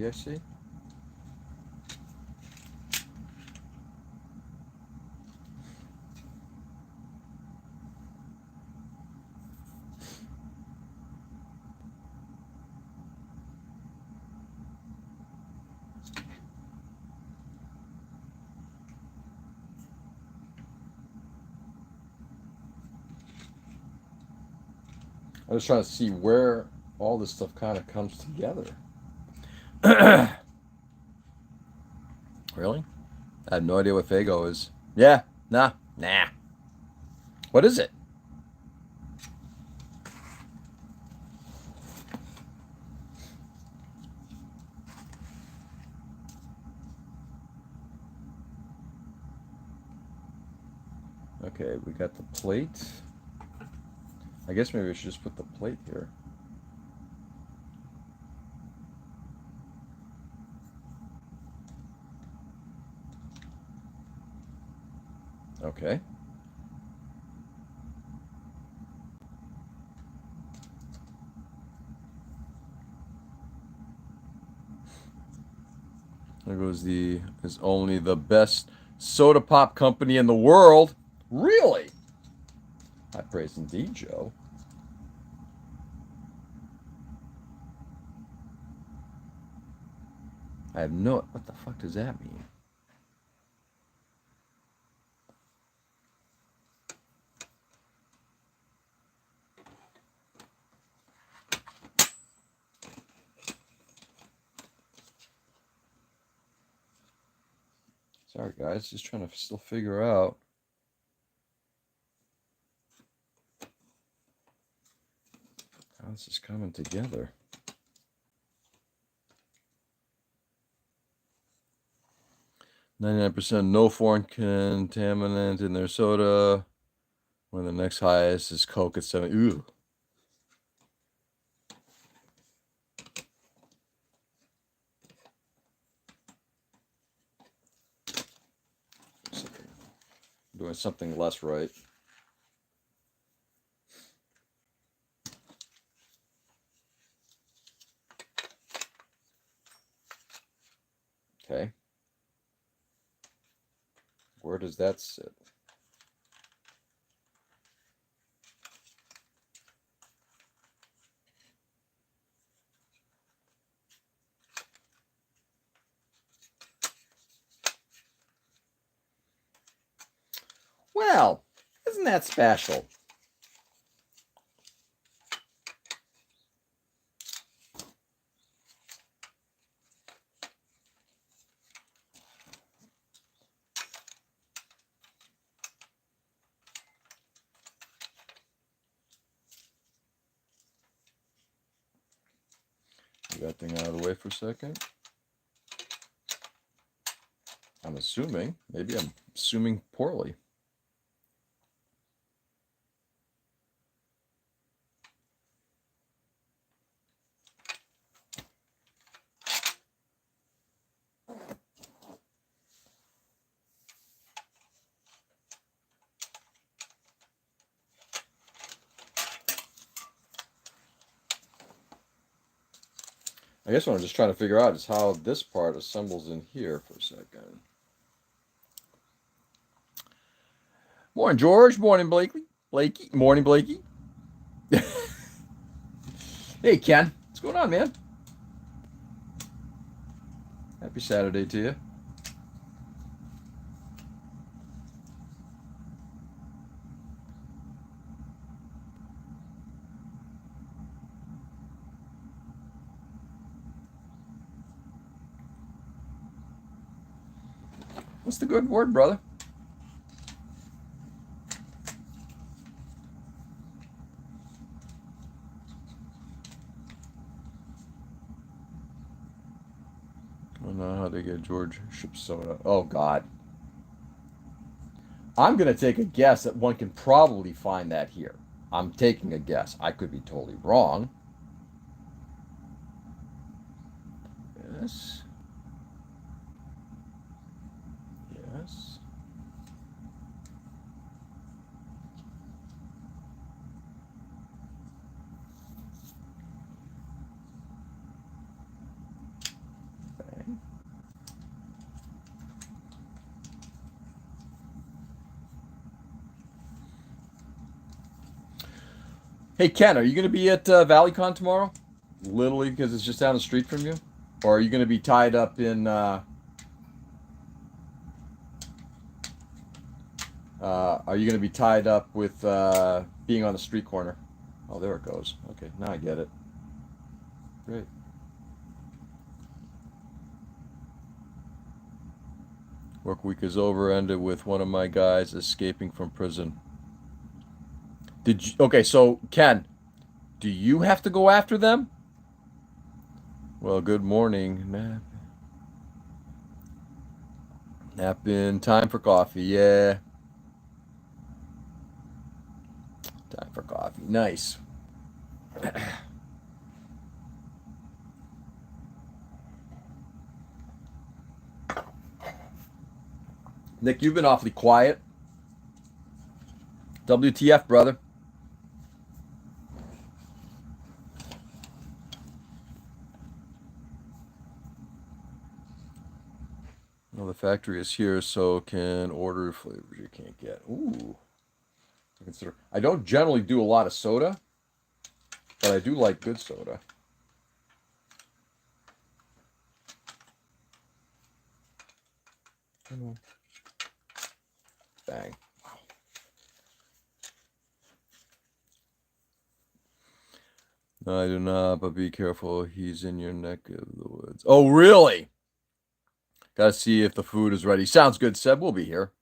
already, I see. I was trying to see where all this stuff kind of comes together. Really? I have no idea what Fago is. Yeah, nah. What is it? Okay, we got the plate. I guess maybe we should just put the plate here. Okay. There goes the is only the best soda pop company in the world. Really? High praise indeed, Joe. I have no. What the fuck does that mean? Sorry, guys. Just trying to still figure out. How this is coming together. 99% no foreign contaminant in their soda. When the next highest is Coke at 7. Ooh. Doing something less right. Okay. Where does that sit? Well, isn't that special? Get that thing out of the way for a second. I'm assuming. Maybe I'm assuming poorly. I guess what I'm just trying to figure out is how this part assembles in here for a second. Morning, George. Morning, Blakey. Morning, Blakey. Hey, Ken. What's going on, man? Happy Saturday to you. What's the good word, brother? I don't know how to get George ship soda. Oh, God. I'm going to take a guess that one can probably find that here. I'm taking a guess. I could be totally wrong. Yes. Yes. Hey, Ken, are you going to be at ValleyCon tomorrow? Literally because it's just down the street from you? Or are you going to be tied up in... are you going to be tied up with being on the street corner? Oh, there it goes. Okay, now I get it. Great. Work week is over. Ended with one of my guys escaping from prison. Did you? Okay, so Ken, do you have to go after them? Well, good morning. Nap in. Time for coffee. Yeah. Time for coffee. Nice. Nick, you've been awfully quiet. WTF, brother? Well, the factory is here, so can order flavors you can't get. Ooh. Consider. I don't generally do a lot of soda, but I do like good soda. Bang. No, I do not, but be careful. He's in your neck of the woods. Oh, really? Gotta see if the food is ready. Sounds good, Seb. We'll be here.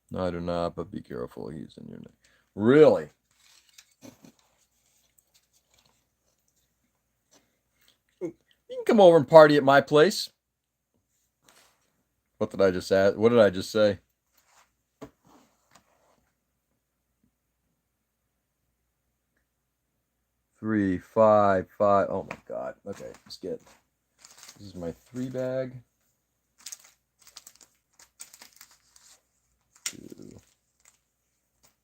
No, I do not, but be careful. He's in your neck. Really? You can come over and party at my place. What did I just add? What did I just say? Three, five, five. Oh my God. Okay, let's get. This is my 3 bag. 2,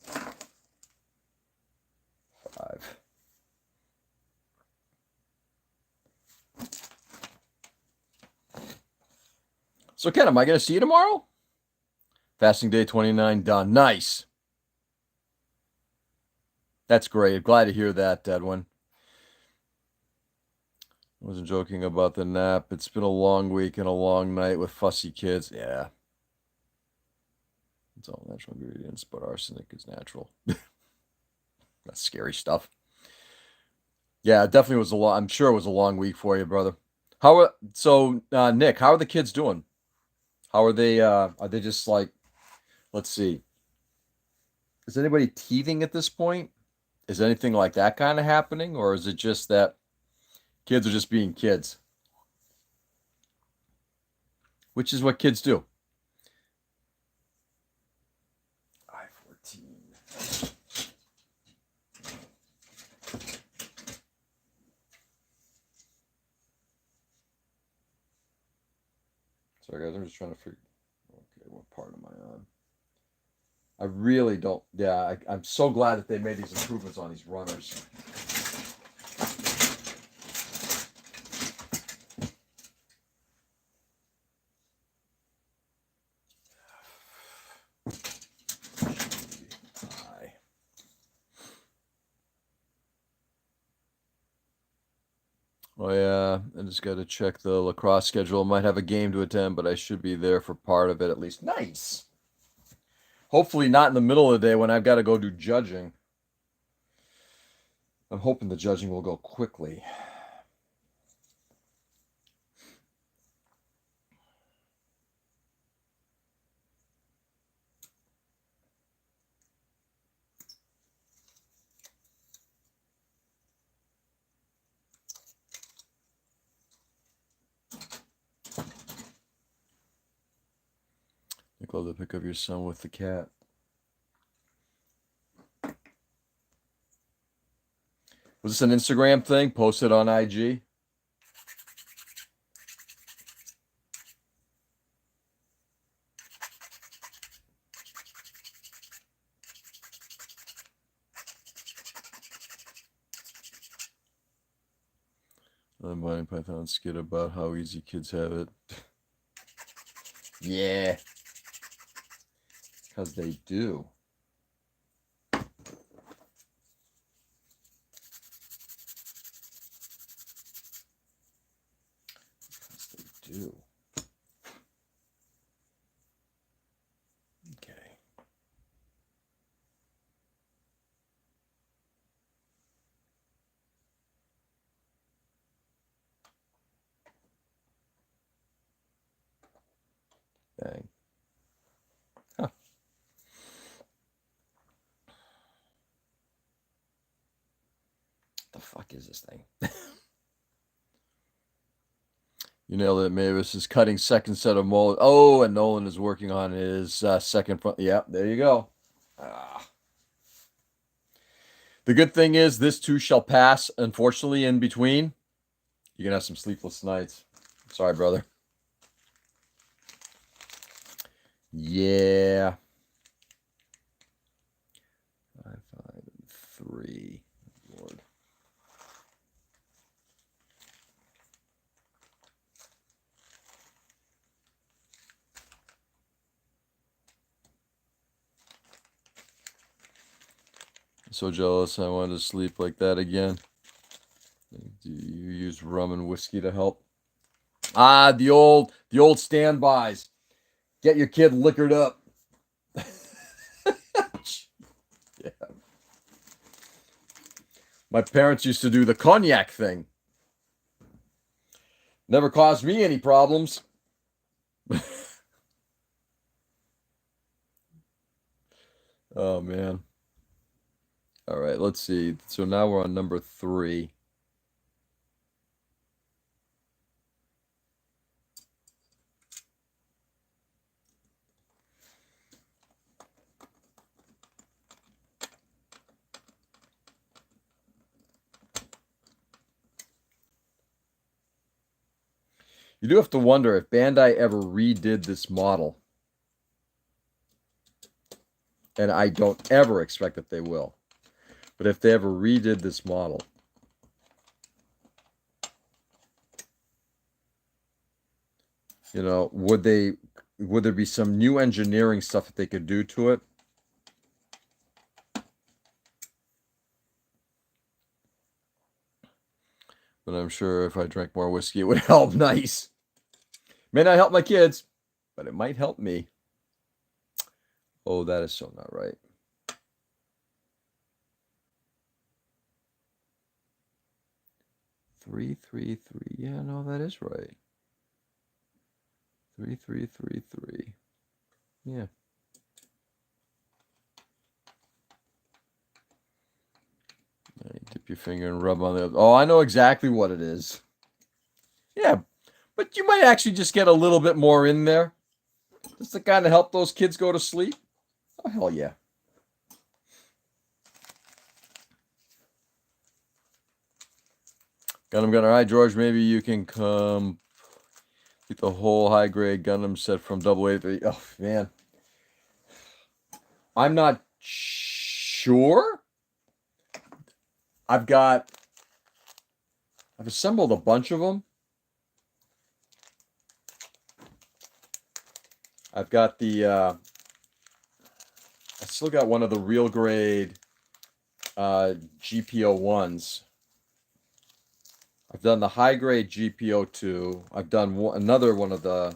5. So, Ken, am I going to see you tomorrow? Fasting day 29 done. Nice. That's great. Glad to hear that, Edwin. I wasn't joking about the nap. It's been a long week and a long night with fussy kids. Yeah. It's all natural ingredients, but arsenic is natural. That's scary stuff. Yeah, it definitely was a long. I'm sure it was a long week for you, brother. Nick, how are the kids doing? How are they? Are they just like? Let's see. Is anybody teething at this point? Is anything like that kind of happening, or is it just that kids are just being kids? Which is what kids do. I-14. Sorry, guys. I'm just trying to figure. Okay, what part am I on? I really don't. Yeah, I'm so glad that they made these improvements on these runners. Oh yeah, I just got to check the lacrosse schedule. Might have a game to attend, but I should be there for part of it at least. Nice. Hopefully not in the middle of the day when I've got to go do judging. I'm hoping the judging will go quickly. I'd love to pick up your son with the cat. Was this an Instagram thing? Posted on IG? I'm buying Python skit about how easy kids have it. Yeah. Because they do. Dang. Huh. The fuck is this thing? You nailed it, Mavis is cutting second set of mold. Oh, and Nolan is working on his second front. Yeah, there you go. The good thing is this too shall pass. Unfortunately, in between, you're going to have some sleepless nights. Sorry, brother. Yeah. 5, 5, 3. Lord. So jealous. I wanted to sleep like that again. Do you use rum and whiskey to help? Ah, the old standbys. Get your kid liquored up. Yeah. My parents used to do the cognac thing. Never caused me any problems. Oh, man. All right, let's see. So now we're on number 3. You do have to wonder if Bandai ever redid this model. And I don't ever expect that they will. But if they ever redid this model, you know, would there be some new engineering stuff that they could do to it? But I'm sure if I drank more whiskey, it would help. Nice. May not help my kids, but it might help me. Oh, that is so not right. 3, 3, 3. Yeah, no, that is right. 3, 3, 3, 3. Yeah. You dip your finger and rub on the other. Oh, I know exactly what it is. Yeah, but you might actually just get a little bit more in there. Just to kind of help those kids go to sleep. Oh, hell yeah. Gundam Gunner. Hi, George. Maybe you can come get the whole high-grade Gundam set from Double A. Oh, man. I'm not sure. I've assembled a bunch of them. I've got I still got one of the real grade GPO1s. I've done the high grade GPO2. I've done another one of the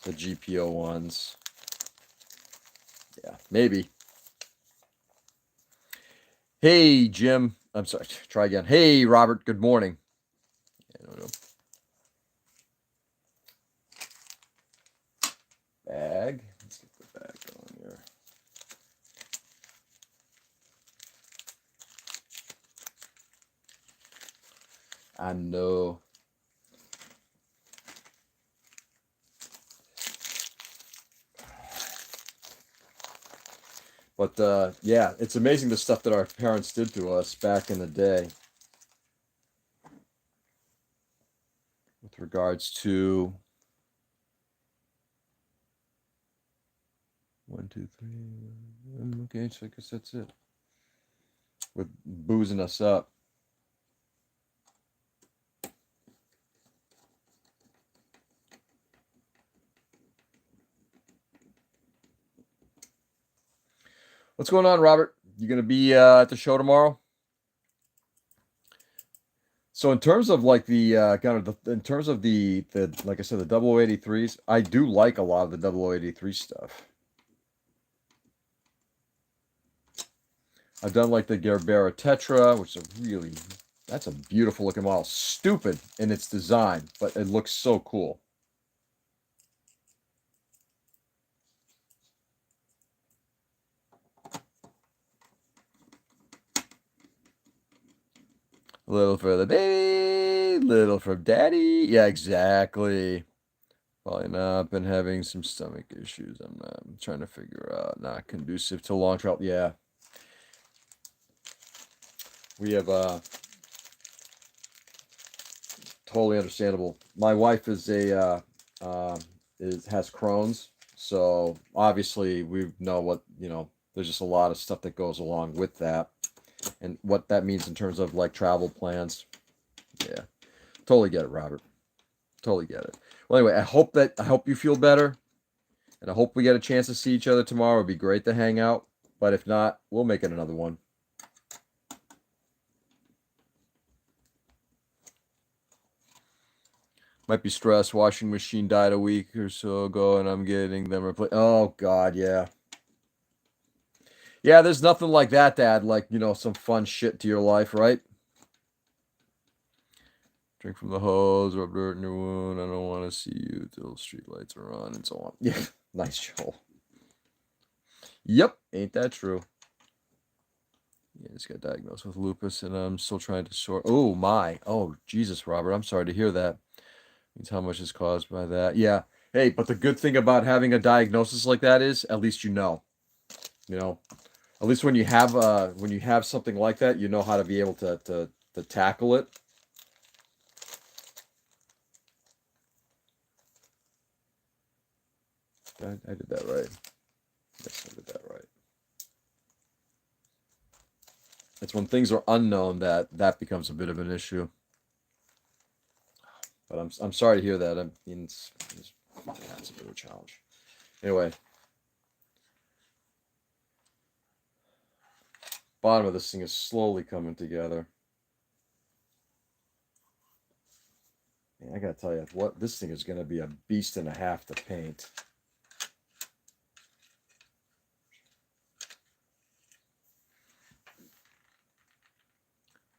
GPO1s. Yeah, maybe. Hey, Jim. I'm sorry. Try again. Hey, Robert. Good morning. I don't know. Bag. Let's get the bag going here. I know. But yeah, it's amazing the stuff that our parents did to us back in the day. With regards to 1, 2, 3. Okay, so I guess that's it. With boozing us up. What's going on, Robert? You going to be at the show tomorrow? So in terms of like the in terms of the like I said, the 0083s, I do like a lot of the 0083 stuff. I've done like the Gerbera Tetra, which is that's a beautiful looking model. Stupid in its design, but it looks so cool. Little for the baby, little for daddy. Yeah, exactly. Probably not. Been having some stomach issues. I'm trying to figure out. Not conducive to long travel. Yeah. We have totally understandable. My wife is has Crohn's, so obviously we know what, there's just a lot of stuff that goes along with that, and what that means in terms of like travel plans. Yeah, totally get it, Robert. Totally get it. Well, anyway, I hope you feel better, and I hope we get a chance to see each other tomorrow. It'd be great to hang out, but if not, we'll make it another one. Might be stressed. Washing machine died a week or so ago, and I'm getting them replaced. Oh God, yeah. Yeah, there's nothing like that to add, like, some fun shit to your life, right? Drink from the hose, rub dirt in your wound. I don't want to see you till street lights are on, and so on. Yeah, nice, Joel. Yep, ain't that true? Yeah, just got diagnosed with lupus, and I'm still trying to sort. Oh my! Oh Jesus, Robert, I'm sorry to hear that. Means how much is caused by that. Yeah. Hey, but the good thing about having a diagnosis like that is, at least you know. You know, at least when you have something like that, you know how to be able to tackle it. I did that right. Yes, I did that right. It's when things are unknown that becomes a bit of an issue. But I'm sorry to hear that. I mean, it's a bit of a challenge. Anyway, bottom of this thing is slowly coming together. Man, I gotta tell you, what this thing is gonna be a beast and a half to paint.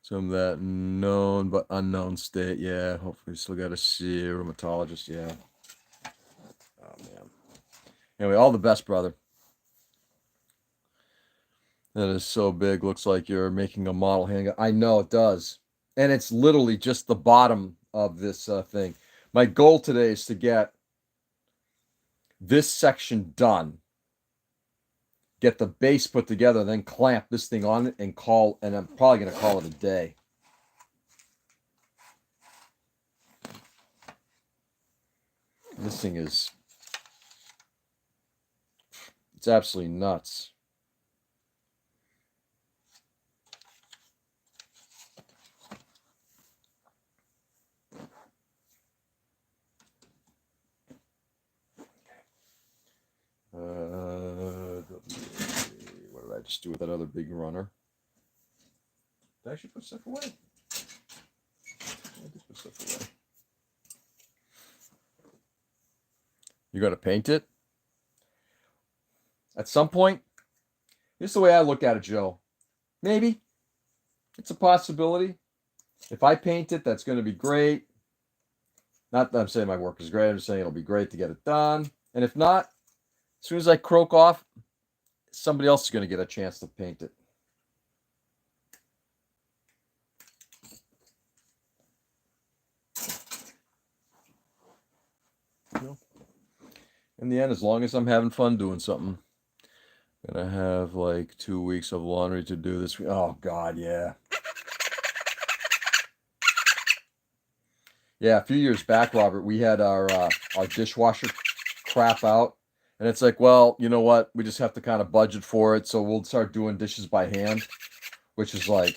Some of that known but unknown state. Yeah, hopefully still got to see a rheumatologist. Yeah. Oh, man. Anyway, all the best, brother. That is so big. Looks like you're making a model handgun. I know it does. And it's literally just the bottom of this thing. My goal today is to get this section done, get the base put together, then clamp this thing on it and I'm probably going to call it a day. This thing it's absolutely nuts. What did I just do with that other big runner? Did I actually put stuff away? I did put stuff away. You got to paint it? At some point, this is the way I look at it, Joe. Maybe. It's a possibility. If I paint it, that's going to be great. Not that I'm saying my work is great. I'm just saying it'll be great to get it done. And if not, as soon as I croak off, somebody else is going to get a chance to paint it. In the end, as long as I'm having fun doing something, I'm going to have like 2 weeks of laundry to do this week. Oh, God, yeah. Yeah, a few years back, Robert, we had our dishwasher crap out. And it's like, well, you know what? We just have to kind of budget for it. So we'll start doing dishes by hand, which is like,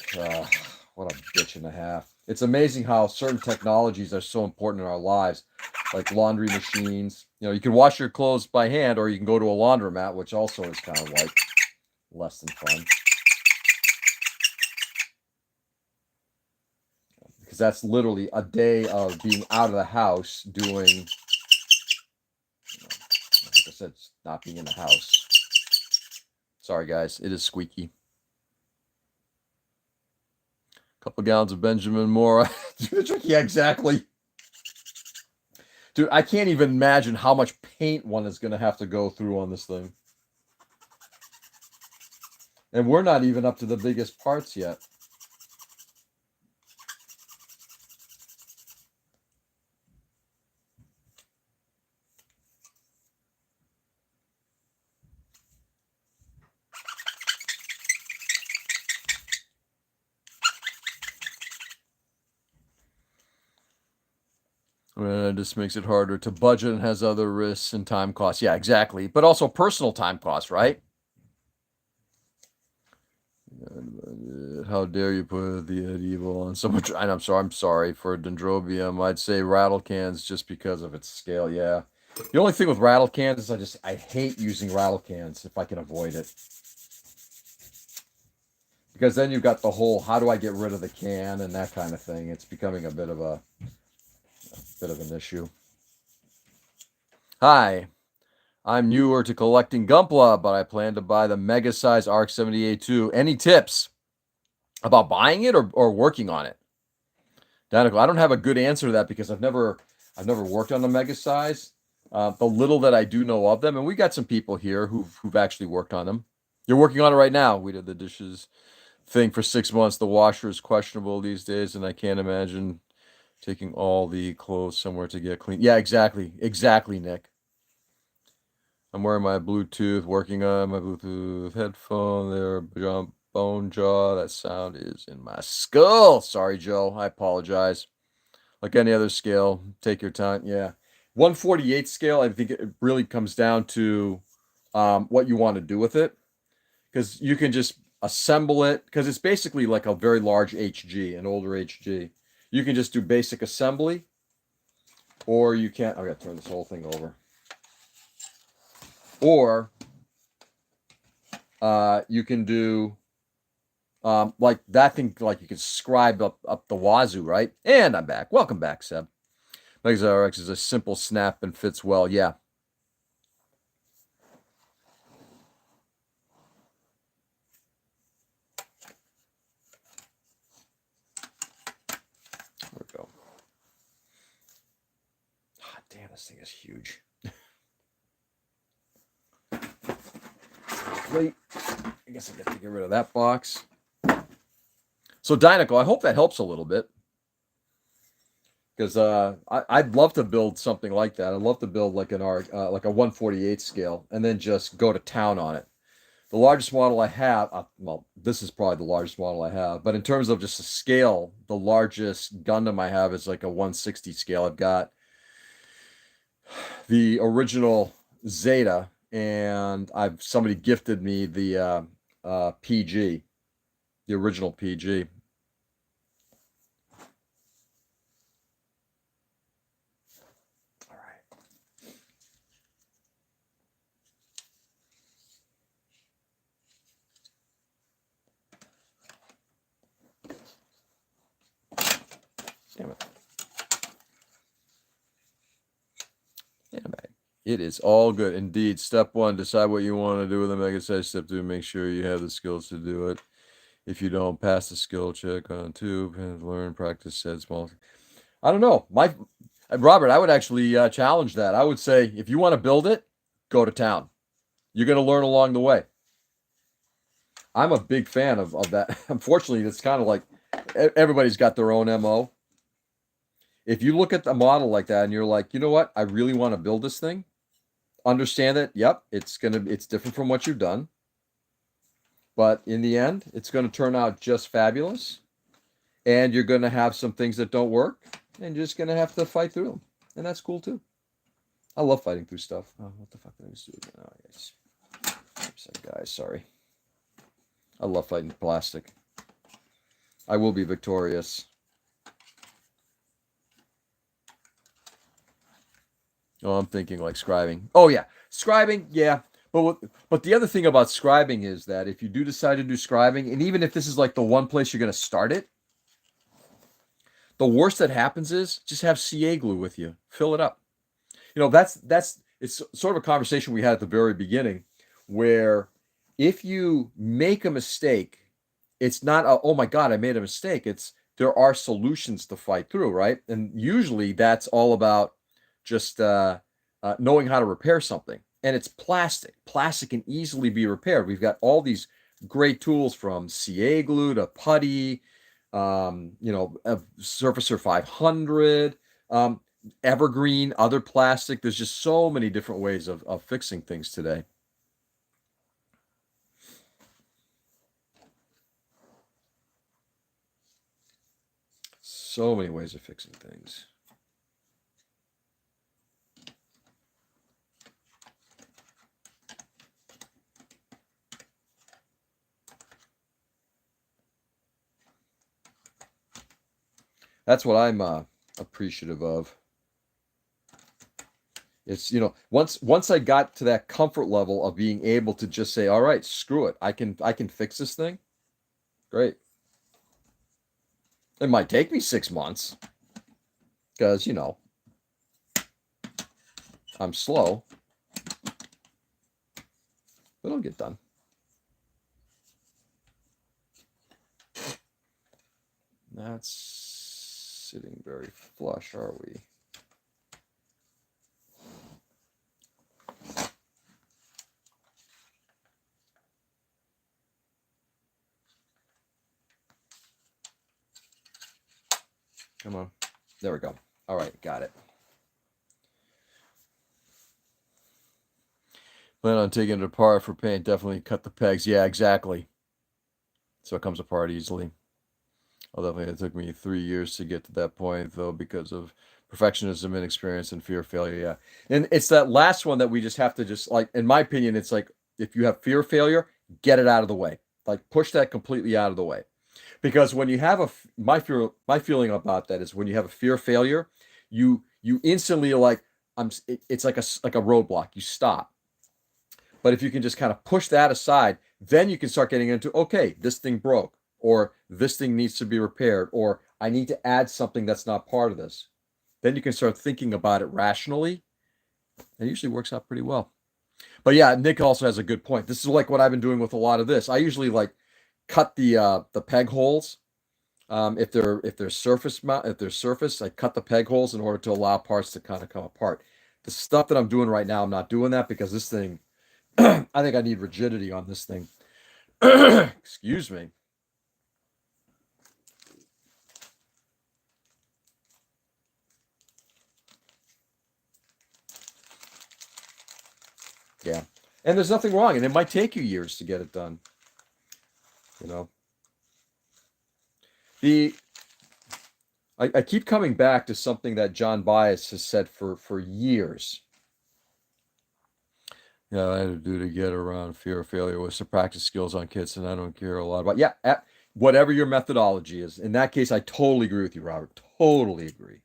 what a bitch and a half. It's amazing how certain technologies are so important in our lives, like laundry machines. You can wash your clothes by hand, or you can go to a laundromat, which also is kind of like less than fun. Because that's literally a day of being out of the house doing, like I said, not being in the house. Sorry, guys. It is squeaky. Couple gallons of Benjamin Moore. Yeah, exactly. Dude, I can't even imagine how much paint one is going to have to go through on this thing. And we're not even up to the biggest parts yet. It just makes it harder to budget and has other risks and time costs. Yeah, exactly. But also personal time costs, right? How dare you put the evil on so much? I'm sorry for Dendrobium. I'd say rattle cans just because of its scale. Yeah. The only thing with rattle cans is I hate using rattle cans if I can avoid it. Because then you've got the whole how do I get rid of the can and that kind of thing. It's becoming a bit of an issue. Hi. I'm newer to collecting Gunpla, but I plan to buy the mega size ARC 78 Any tips about buying it or working on it? Danica, I don't have a good answer to that because I've never worked on the mega size. The little that I do know of them, and we got some people here who've actually worked on them. You're working on it right now. We did the dishes thing for 6 months. The washer is questionable these days, and I can't imagine taking all the clothes somewhere to get clean. Yeah, exactly, Nick. I'm wearing my Bluetooth, working on my Bluetooth headphone. There, bone jaw. That sound is in my skull. Sorry, Joe. I apologize. Like any other scale, take your time. Yeah. 148 scale, I think it really comes down to what you want to do with it. Because you can just assemble it, because it's basically like a very large HG, an older HG. You can just do basic assembly, or you can't. I gotta turn this whole thing over. Or you can do like that thing, like you can scribe up the wazoo, right? And I'm back. Welcome back, Seb. Megazord RX is a simple snap and fits well. Yeah. There we go. Oh, damn, this thing is huge. Wait, I guess I get to get rid of that box. So, Dynaco, I hope that helps a little bit. Because I'd love to build something like that. I'd love to build like like a 148 scale, and then just go to town on it. The largest model I have, well, this is probably the largest model I have, but in terms of just a scale, the largest Gundam I have is like a 160 scale. I've got the original Zeta, and somebody gifted me the PG, the original PG. All right. Damn it. Damn it. It is all good. Indeed. Step one, decide what you want to do with a mega size. Step two, make sure you have the skills to do it. If you don't, pass the skill check on two. Learn, practice, set small. I don't know. Robert, I would actually challenge that. I would say if you want to build it, go to town. You're going to learn along the way. I'm a big fan of that. Unfortunately, it's kind of like everybody's got their own MO. If you look at the model like that and you're like, you know what, I really want to build this thing, understand that, yep, it's different from what you've done. But in the end, it's going to turn out just fabulous. And you're going to have some things that don't work, and you're just going to have to fight through them. And that's cool too. I love fighting through stuff. Oh, what the fuck did I just do again? Oh, yes. Guys, sorry. I love fighting plastic. I will be victorious. Oh, I'm thinking like scribing. Oh yeah, scribing. Yeah, but the other thing about scribing is that if you do decide to do scribing, and even if this is like the one place you're going to start it, the worst that happens is just have CA glue with you. Fill it up. You know, that's it's sort of a conversation we had at the very beginning, where if you make a mistake, it's not oh my God, I made a mistake. It's there are solutions to fight through, right? And usually that's all about just knowing how to repair something. And it's plastic. Plastic can easily be repaired. We've got all these great tools from CA glue to putty, Surfacer 500, evergreen, other plastic. There's just so many different ways of fixing things today. So many ways of fixing things. That's what I'm appreciative of. It's, once I got to that comfort level of being able to just say, all right, screw it, I can fix this thing. Great. It might take me 6 months because I'm slow, but it'll get done. Not sitting very flush, are we? Come on. There we go. All right, got it. Plan on taking it apart for paint. Definitely cut the pegs. Yeah, exactly. So it comes apart easily. Definitely, it took me 3 years to get to that point, though, because of perfectionism, inexperience, and fear of failure. Yeah. And it's that last one that we just have to just, like, in my opinion, it's like if you have fear of failure, get it out of the way. Like, push that completely out of the way. Because when you have my feeling about that is when you have a fear of failure, you instantly are like, it's like a roadblock. You stop. But if you can just kind of push that aside, then you can start getting into, okay, this thing broke, or this thing needs to be repaired, or I need to add something that's not part of this. Then you can start thinking about it rationally. It usually works out pretty well. But yeah, Nick also has a good point. This is like what I've been doing with a lot of this. I usually like cut the peg holes. If they're surface, I cut the peg holes in order to allow parts to kind of come apart. The stuff that I'm doing right now, I'm not doing that because this thing, I think I need rigidity on this thing. Excuse me. Yeah. And there's nothing wrong, and it might take you years to get it done. You know. The I keep coming back to something that John Bias has said for years. Yeah, I had to do to get around fear of failure was to practice skills on kids, and I don't care a lot about. Yeah, whatever your methodology is. In that case, I totally agree with you, Robert. Totally agree.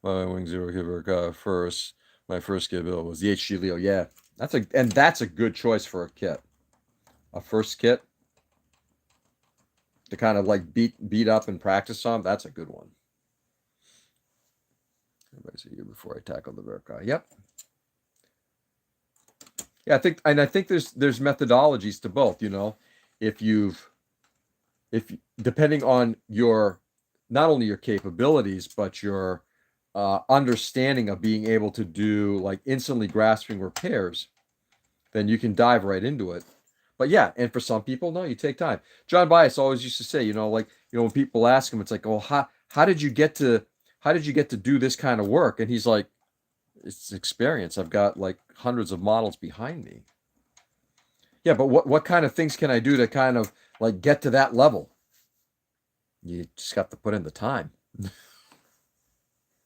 My Wing Zero kit first. My first kit build was the HG Leo. Yeah, that's a good choice for a kit. A first kit to kind of like beat up and practice on. That's a good one. Everybody's a year before I tackle the Verka. Yep. Yeah, I think there's methodologies to both. If depending on your not only your capabilities but your understanding of being able to do like instantly grasping repairs, then you can dive right into it. But yeah, and for some people, no, you take time. John Bias always used to say, when people ask him, it's like, oh, how did you get to do this kind of work? And he's like, it's experience. I've got like hundreds of models behind me. Yeah, but what kind of things can I do to kind of like get to that level? You just got to put in the time.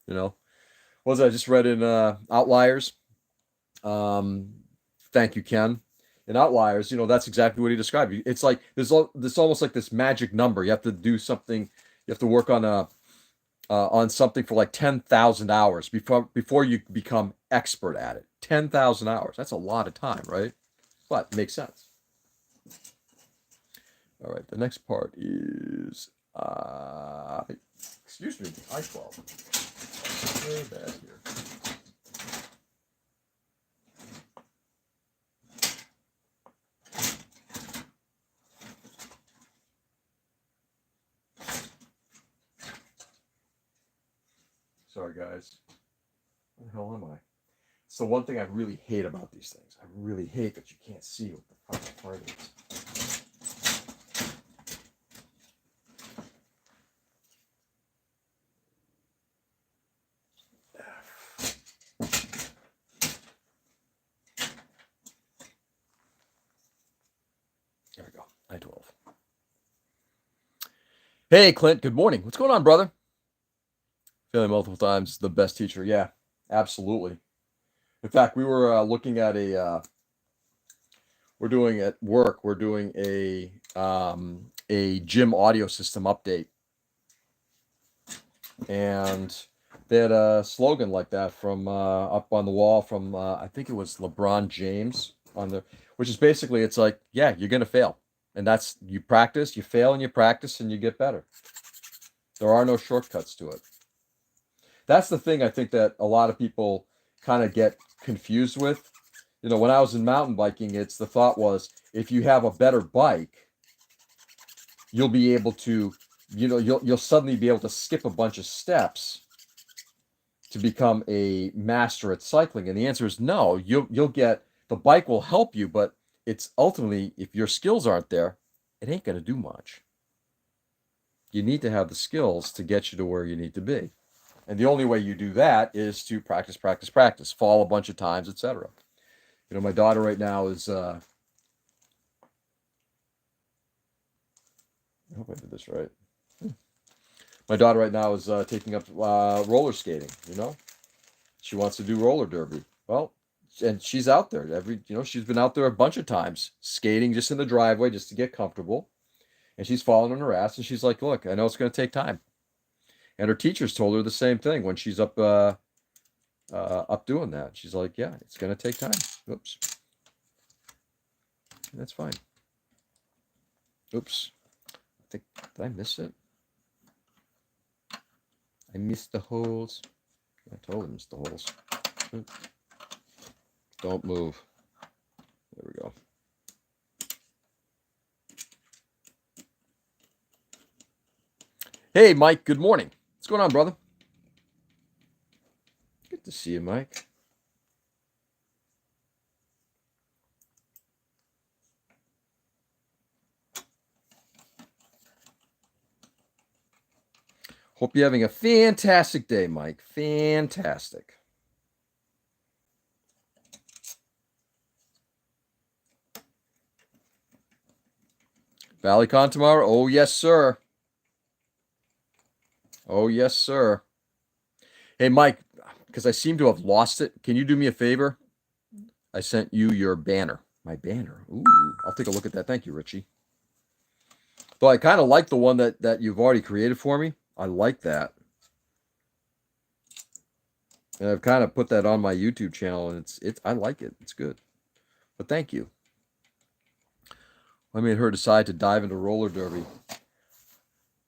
What was I just read in Outliers? Thank you, Ken. In Outliers, that's exactly what he described. It's like there's almost like this magic number. You have to do something. You have to work on something for like 10,000 hours before you become expert at it. 10,000 hours. That's a lot of time, right? But it makes sense. All right, the next part is excuse me, I-12. Very bad here. Sorry, guys. Where the hell am I? It's the one thing I really hate about these things. I really hate that you can't see what the fucking part is. There we go. I-12. Hey, Clint. Good morning. What's going on, brother? Failing multiple times is the best teacher. Yeah, absolutely. In fact, we were looking at we're doing at work, we're doing a gym audio system update. and they had a slogan like that from up on the wall from I think it was LeBron James on the, which is basically it's like, yeah, you're gonna fail, and that's you practice, you fail, and you practice, and you get better. There are no shortcuts to it. That's the thing I think that a lot of people kind of get confused with. You know, when I was in mountain biking, it's the thought was if you have a better bike, you'll be able to, you'll suddenly be able to skip a bunch of steps to become a master at cycling. And the answer is no. You'll get the bike will help you, but it's ultimately if your skills aren't there, it ain't going to do much. You need to have the skills to get you to where you need to be. And the only way you do that is to practice, practice, practice, fall a bunch of times, etc. You know, my daughter right now is I hope I did this right. My daughter right now is taking up roller skating, you know. She wants to do roller derby. Well, and she's out there she's been out there a bunch of times skating just in the driveway just to get comfortable. And she's falling on her ass and she's like, "Look, I know it's going to take time." And her teachers told her the same thing when she's up doing that. She's like, "Yeah, it's going to take time." Oops. That's fine. Oops. Did I miss it? I missed the holes. I totally missed the holes. Don't move. There we go. Hey, Mike. Good morning. What's going on, brother? Good to see you, Mike. Hope you're having a fantastic day, Mike. Fantastic. ValleyCon tomorrow? Oh, yes, sir. Oh, yes, sir. Hey, Mike, because I seem to have lost it, can you do me a favor? I sent you your banner. My banner. Ooh, I'll take a look at that. Thank you, Richie. Though I kind of like the one that you've already created for me. I like that. And I've kind of put that on my YouTube channel, and it's I like it. It's good. But thank you. I made her decide to dive into roller derby.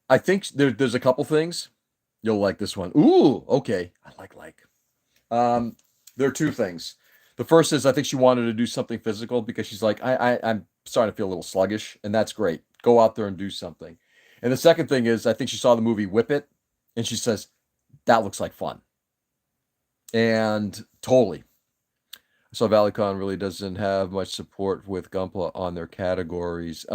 I think there's a couple things. You'll like this one. Ooh, okay. I like. There are two things. The first is I think she wanted to do something physical because she's like, I'm starting to feel a little sluggish, and that's great. Go out there and do something. And the second thing is I think she saw the movie Whip It, and she says, that looks like fun. And totally. So ValleyCon really doesn't have much support with Gunpla on their categories.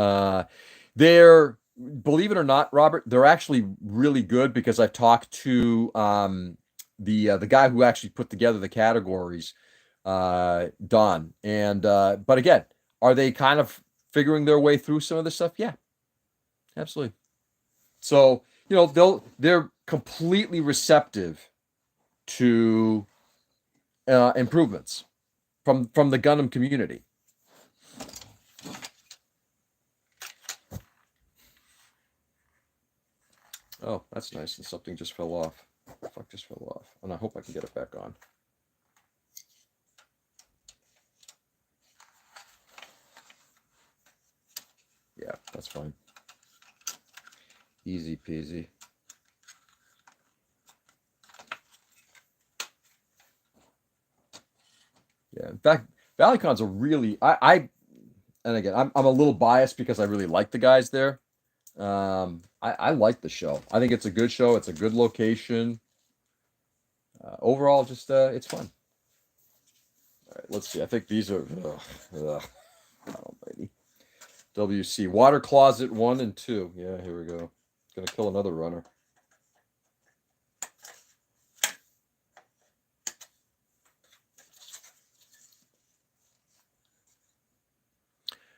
They're, believe it or not, Robert, they're actually really good because I've talked to the guy who actually put together the categories, Don. And but again, are they kind of figuring their way through some of this stuff? Yeah, absolutely. So they're completely receptive to improvements from the Gundam community. Oh, that's nice. And something just fell off. Fuck, just fell off. And I hope I can get it back on. Yeah, that's fine. Easy peasy. Yeah, in fact, ValleyCon's a really and again I'm a little biased because I really like the guys there. I like the show. I think it's a good show. It's a good location. Overall, just it's fun. All right, let's see. I think these are oh, baby. WC Water Closet 1 and 2. Yeah, here we go. Gonna kill another runner.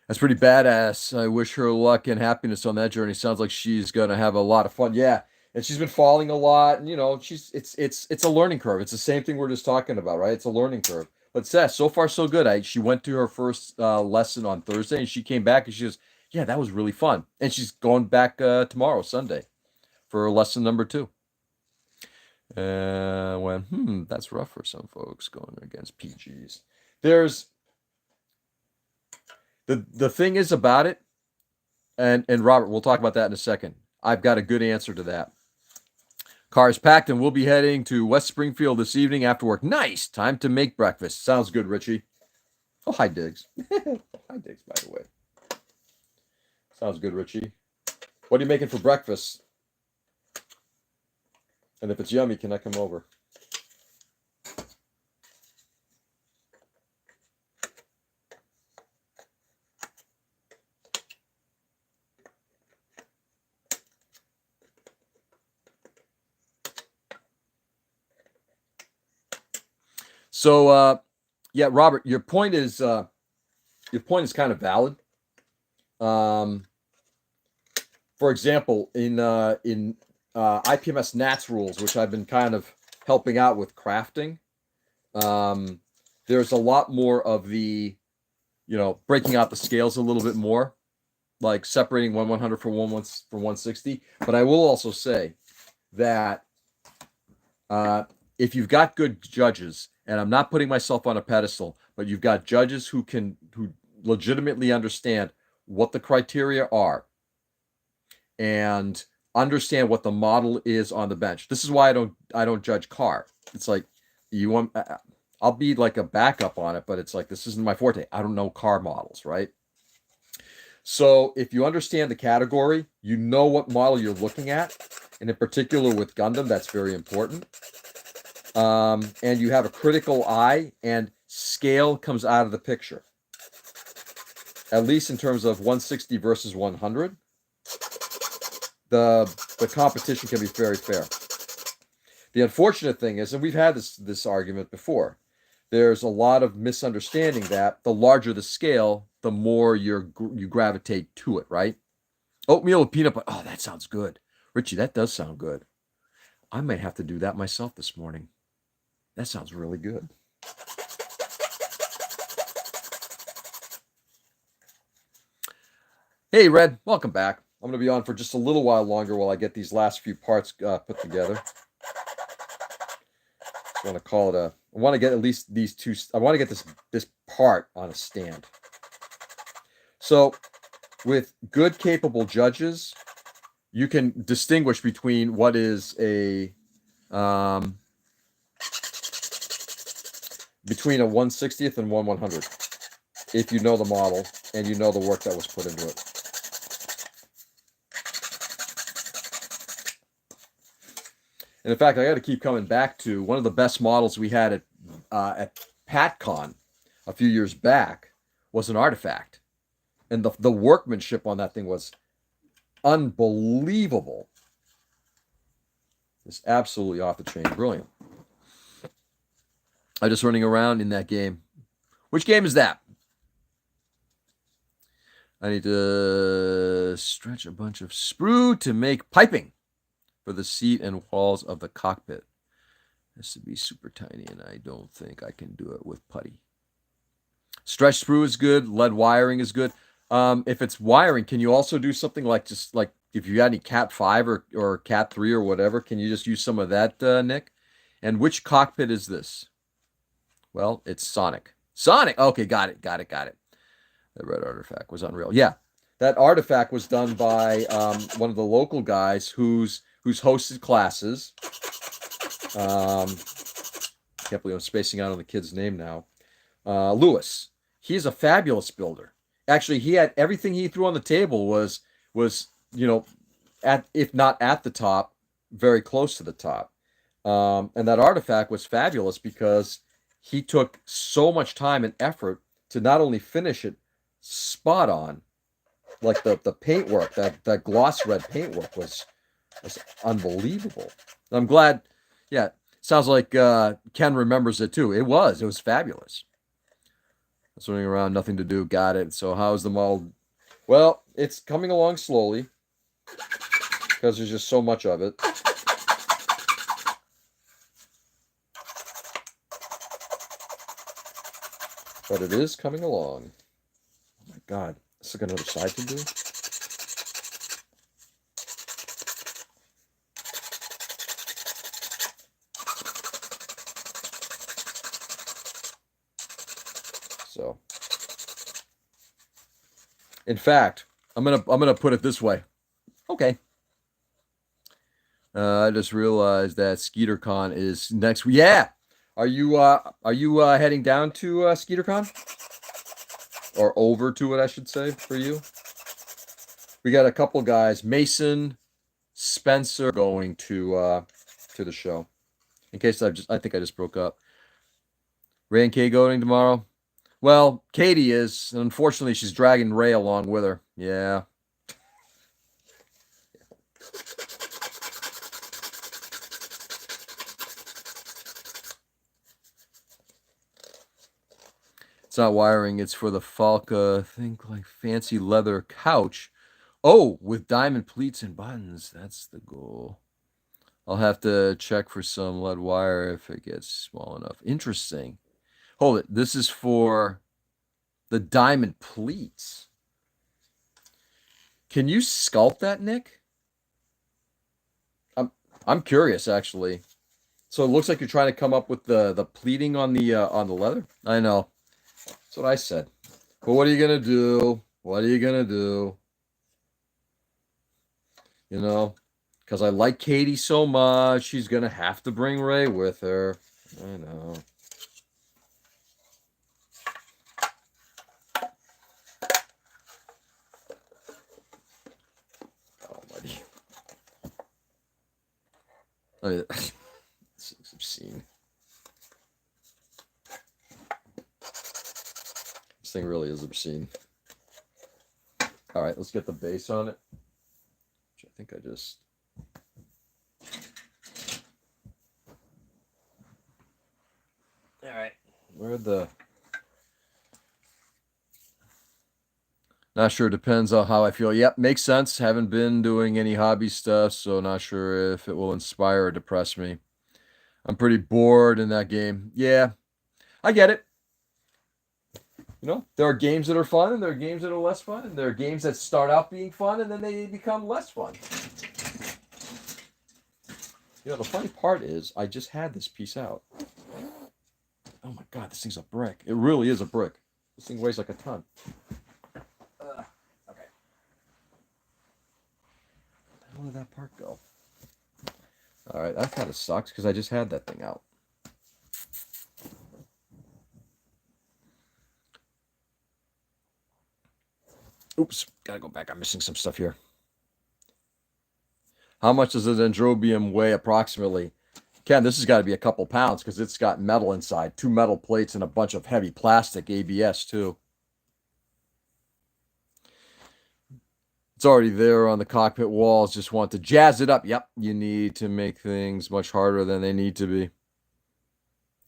That's pretty badass. I wish her luck and happiness on that journey. Sounds like she's gonna have a lot of fun. Yeah, and she's been falling a lot, and it's a learning curve. It's the same thing we're just talking about, right? It's a learning curve. But Seth, so far so good. She went to her first lesson on Thursday, and she came back and she goes, "Yeah, that was really fun." And she's going back tomorrow, Sunday, for lesson number 2. When that's rough for some folks going against PGs. There's the thing is about it, and Robert, we'll talk about that in a second. I've got a good answer to that. Car is packed, and we'll be heading to West Springfield this evening after work. Nice! Time to make breakfast. Sounds good, Richie. Oh, hi, Diggs. Hi, Diggs, by the way. Sounds good, Richie. What are you making for breakfast? And if it's yummy, can I come over? So, yeah, Robert, your point is kind of valid. For example, in IPMS Nats rules, which I've been kind of helping out with crafting, there's a lot more of the, breaking out the scales a little bit more, like separating 1/100 from 1/60. But I will also say that if you've got good judges, and I'm not putting myself on a pedestal, but you've got judges who legitimately understand what the criteria are and understand what the model is on the bench. This is why I don't judge car. It's like I'll be like a backup on it, but it's like this isn't my forte. I don't know car models, right? So if you understand the category, you know what model you're looking at, and in particular with Gundam, that's very important. And you have a critical eye, and scale comes out of the picture. At least in terms of 160 versus 100, the competition can be very fair. The unfortunate thing is, and we've had this argument before, there's a lot of misunderstanding that the larger the scale, the more you gravitate to it, right? Oatmeal with peanut butter. Oh, that sounds good. Richie, that does sound good. I might have to do that myself this morning. That sounds really good. Hey, Red, welcome back. I'm going to be on for just a little while longer while I get these last few parts put together. I want to call it I want to get at least these two. I want to get this part on a stand. So, with good, capable judges, you can distinguish between what is between a 1/60th and 1/100, if you know the model and you know the work that was put into it. And in fact, I got to keep coming back to one of the best models we had at PatCon a few years back was an artifact, and the workmanship on that thing was unbelievable. It's absolutely off the chain, brilliant. I'm just running around in that game. Which game is that? I need to stretch a bunch of sprue to make piping for the seat and walls of the cockpit. It has to be super tiny, and I don't think I can do it with putty. Stretch sprue is good. Lead wiring is good. If it's wiring, can you also do something like just like if you got any Cat 5 or Cat 3 or whatever, can you just use some of that, Nick? And which cockpit is this? Well, it's Sonic. Sonic! Okay, got it. That red artifact was unreal. Yeah, that artifact was done by one of the local guys who's hosted classes. Can't believe I'm spacing out on the kid's name now. Lewis. He's a fabulous builder. Actually, he had everything he threw on the table was if not at the top, very close to the top. And that artifact was fabulous because he took so much time and effort to not only finish it spot on, like the paintwork, that gloss red paintwork was unbelievable. I'm glad. Yeah, sounds like Ken remembers it too. It was fabulous. Swimming around, nothing to do. Got it. So how's the model? Well, it's coming along slowly because there's just so much of it. But it is coming along. Oh my God. Is there another side to do? So, in fact, I'm gonna put it this way. Okay. I just realized that SkeeterCon is next week. Yeah. Are you heading down to SkeeterCon? Or over to it, I should say, for you? We got a couple guys, Mason, Spencer, going to the show. In case I think I just broke up. Ray and Kay going tomorrow. Well, Katie is, and unfortunately, she's dragging Ray along with her. Yeah. It's not wiring, it's for the Falca, I think, like fancy leather couch. Oh, with diamond pleats and buttons. That's the goal. I'll have to check for some lead wire if it gets small enough. Interesting. Hold it. This is for the diamond pleats. Can you sculpt that, Nick? I'm curious, actually. So it looks like you're trying to come up with the pleating on the leather. I know. That's what I said. But what are you gonna do? What are you gonna do? You know, because I like Katie so much, she's gonna have to bring Ray with her. I know. Oh, buddy. I mean, this is obscene. This thing really is obscene. All right, let's get the base on it. Which I think I just. All right, where the. Not sure. Depends on how I feel. Yep, makes sense. Haven't been doing any hobby stuff, so not sure if it will inspire or depress me. I'm pretty bored in that game. Yeah, I get it. You know, there are games that are fun, and there are games that are less fun, and there are games that start out being fun, and then they become less fun. You know, the funny part is, I just had this piece out. Oh my God, this thing's a brick. It really is a brick. This thing weighs like a ton. Okay. Where did that part go? All right, that kind of sucks because I just had that thing out. Oops, gotta go back. I'm missing some stuff here. How much does a Dendrobium weigh approximately? Ken, this has got to be a couple pounds because it's got metal inside. 2 metal plates and a bunch of heavy plastic ABS too. It's already there on the cockpit walls. Just want to jazz it up. Yep, you need to make things much harder than they need to be.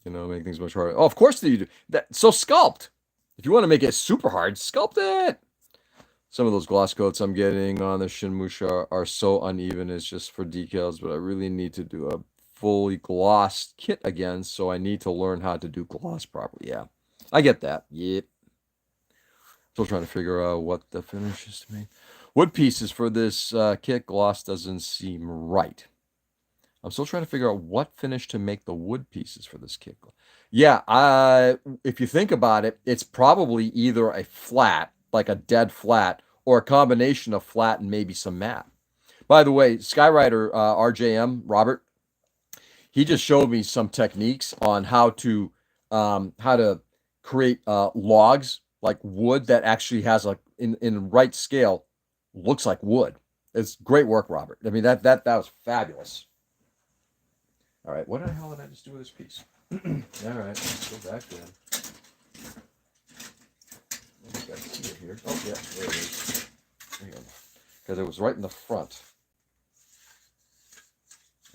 You know, make things much harder. Oh, of course you do. So sculpt. If you want to make it super hard, sculpt it. Some of those gloss coats I'm getting on the Shinmusha are so uneven. It's just for decals, but I really need to do a fully glossed kit again, so I need to learn how to do gloss properly. Yeah, I get that. Yep. Still trying to figure out what the finish is to make. Wood pieces for this kit, gloss doesn't seem right. I'm still trying to figure out what finish to make the wood pieces for this kit. Yeah, if you think about it, it's probably either a flat, like a dead flat, or a combination of flat and maybe some matte. By the way, Skyrider RJM, Robert, he just showed me some techniques on how to create logs, like wood that actually has like in right scale, looks like wood. It's great work, Robert. I mean, that was fabulous. All right, what the hell did I just do with this piece? All right, let's go back in. Here. Oh, yeah, there it is. There you go. Because it was right in the front.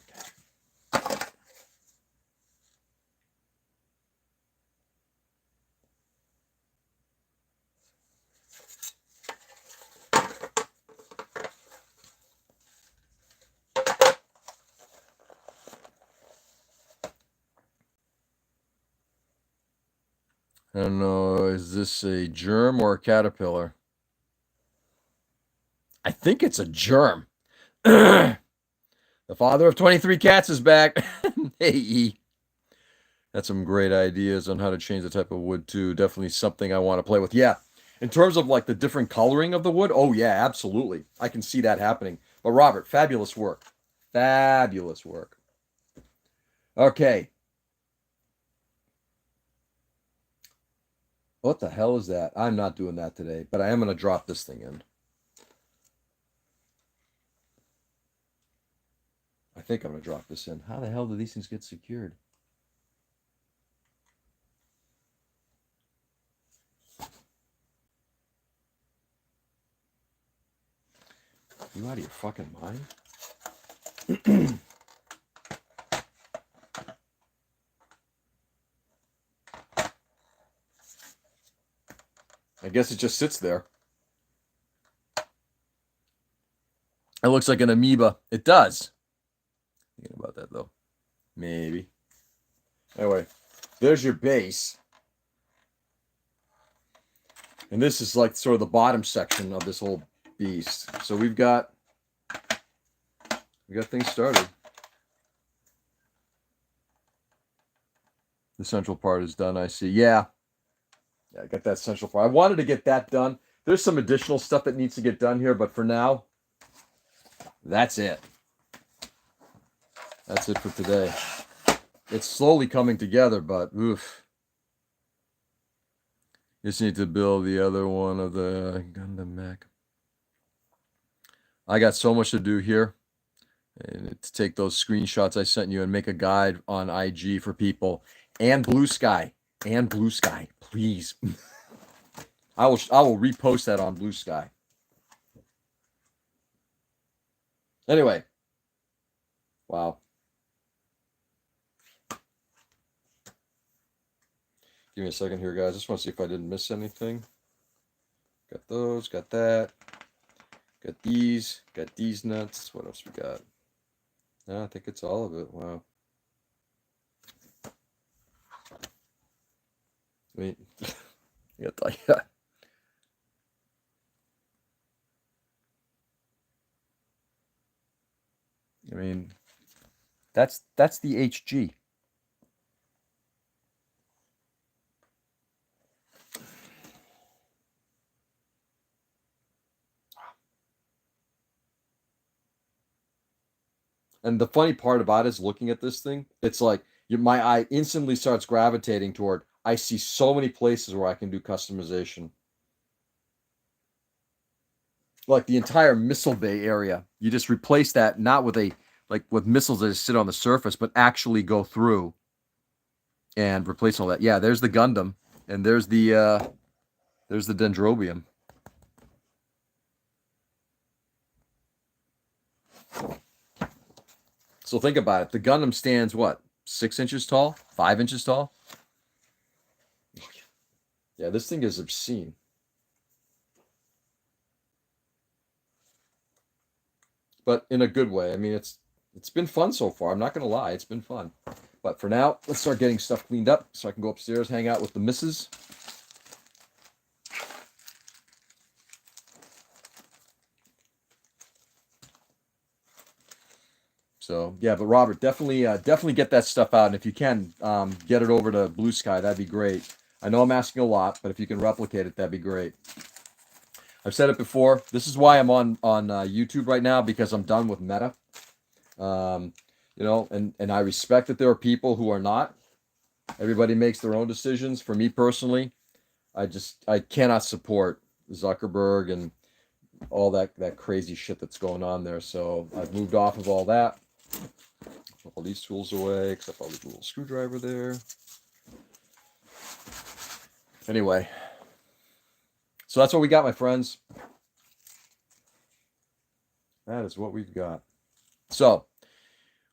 Okay. I don't know, is this a germ or a caterpillar? I think it's a germ. The father of 23 cats is back. Hey. That's some great ideas on how to change the type of wood too. Definitely something I want to play with. Yeah. In terms of like the different coloring of the wood, oh yeah, absolutely. I can see that happening. But Robert, fabulous work. Fabulous work. Okay. What the hell is that? I'm not doing that today, but I am going to drop this thing in. I think I'm going to drop this in. How the hell do these things get secured? You out of your fucking mind? I guess it just sits there. It looks like an amoeba. It does. Thinking about that though. Maybe. Anyway, there's your base. And this is like sort of the bottom section of this whole beast. So we got things started. The central part is done, I see. Yeah, I got that central part. I wanted to get that done. There's some additional stuff that needs to get done here, but for now, that's it. That's it for today. It's slowly coming together, but oof. Just need to build the other one of the Gundam mech. I got so much to do here. And to take those screenshots I sent you and make a guide on IG for people and Blue Sky. And Blue Sky, please. I will repost that on Blue Sky. Anyway. Wow. Give me a second here, guys. Just want to see if I didn't miss anything. Got those, got that. Got these nuts. What else we got? No, I think it's all of it. Wow. Wait. Yeah. I mean, that's the HG. And the funny part about it is looking at this thing, it's like my eye instantly starts gravitating toward, I see so many places where I can do customization. Like the entire missile bay area, you just replace that not with with missiles that just sit on the surface, but actually go through and replace all that. Yeah, there's the Gundam, and there's the Dendrobium. So think about it. The Gundam stands what? 6 inches tall? 5 inches tall? Yeah, this thing is obscene. But in a good way. I mean, it's been fun so far. I'm not going to lie. It's been fun. But for now, let's start getting stuff cleaned up so I can go upstairs, hang out with the missus. So yeah, but Robert, definitely get that stuff out, and if you can, get it over to Blue Sky. That'd be great. I know I'm asking a lot, but if you can replicate it, that'd be great. I've said it before. This is why I'm on YouTube right now, because I'm done with Meta. You know, and I respect that there are people who are not. Everybody makes their own decisions. For me personally, I cannot support Zuckerberg and all that crazy shit that's going on there. So I've moved off of all that. Put all these tools away, except I'll leave a little screwdriver there. Anyway, so that's what we got, my friends. That is what we've got. So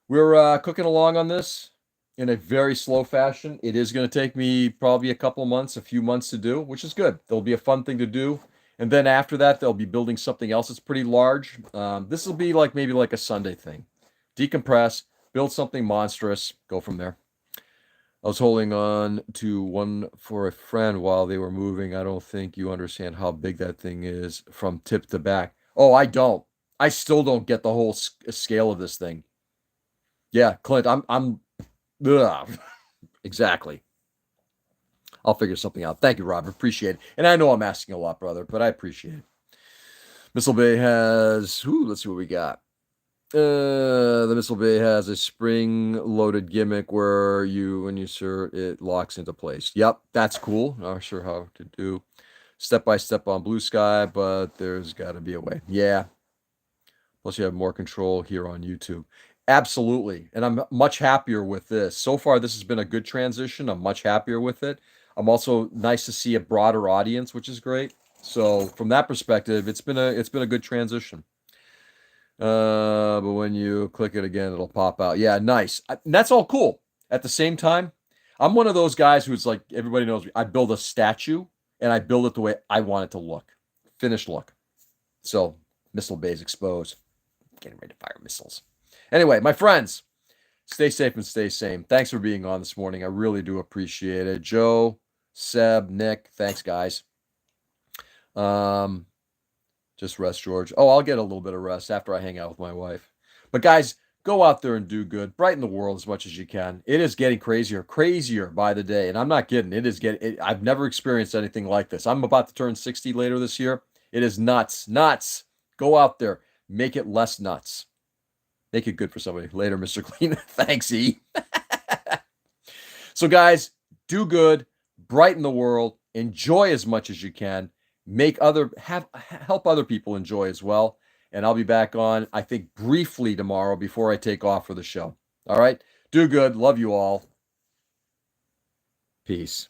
we're cooking along on this in a very slow fashion. It is going to take me probably a few months to do, which is good. There'll be a fun thing to do. And then after that, they'll be building something else that's pretty large. This will be maybe like a Sunday thing. Decompress, build something monstrous, go from there. I was holding on to one for a friend while they were moving. I don't think you understand how big that thing is from tip to back. Oh, I don't. I still don't get the whole scale of this thing. Yeah, Clint, I'm ugh. Exactly. I'll figure something out. Thank you, Robert. Appreciate it. And I know I'm asking a lot, brother, but I appreciate it. Missile Bay has, let's see what we got. The Missile Bay has a spring-loaded gimmick where when you insert, it locks into place. Yep, that's cool. Not sure how to do step-by-step on Blue Sky, but there's got to be a way. Yeah. Plus, you have more control here on YouTube. Absolutely. And I'm much happier with this. So far, this has been a good transition. I'm much happier with it. I'm also nice to see a broader audience, which is great. So from that perspective, it's been a good transition. But when you click it again, it'll pop out. Yeah, nice. And that's all cool. At the same time, I'm one of those guys who's like, everybody knows me. I build a statue and I build it the way I want it to look. Finished look. So Missile Bay's exposed. Getting ready to fire missiles. Anyway, my friends, stay safe and stay sane. Thanks for being on this morning. I really do appreciate it. Joe, Seb, Nick, thanks, guys. Just rest, George. Oh, I'll get a little bit of rest after I hang out with my wife. But guys, go out there and do good. Brighten the world as much as you can. It is getting crazier by the day. And I'm not kidding. I've never experienced anything like this. I'm about to turn 60 later this year. It is nuts. Go out there. Make it less nuts. Make it good for somebody. Later, Mr. Clean. Thanks, E. So, guys, do good. Brighten the world. Enjoy as much as you can. Help other people enjoy as well. And I'll be back on, I think, briefly tomorrow before I take off for the show. All right? Do good. Love you all. Peace.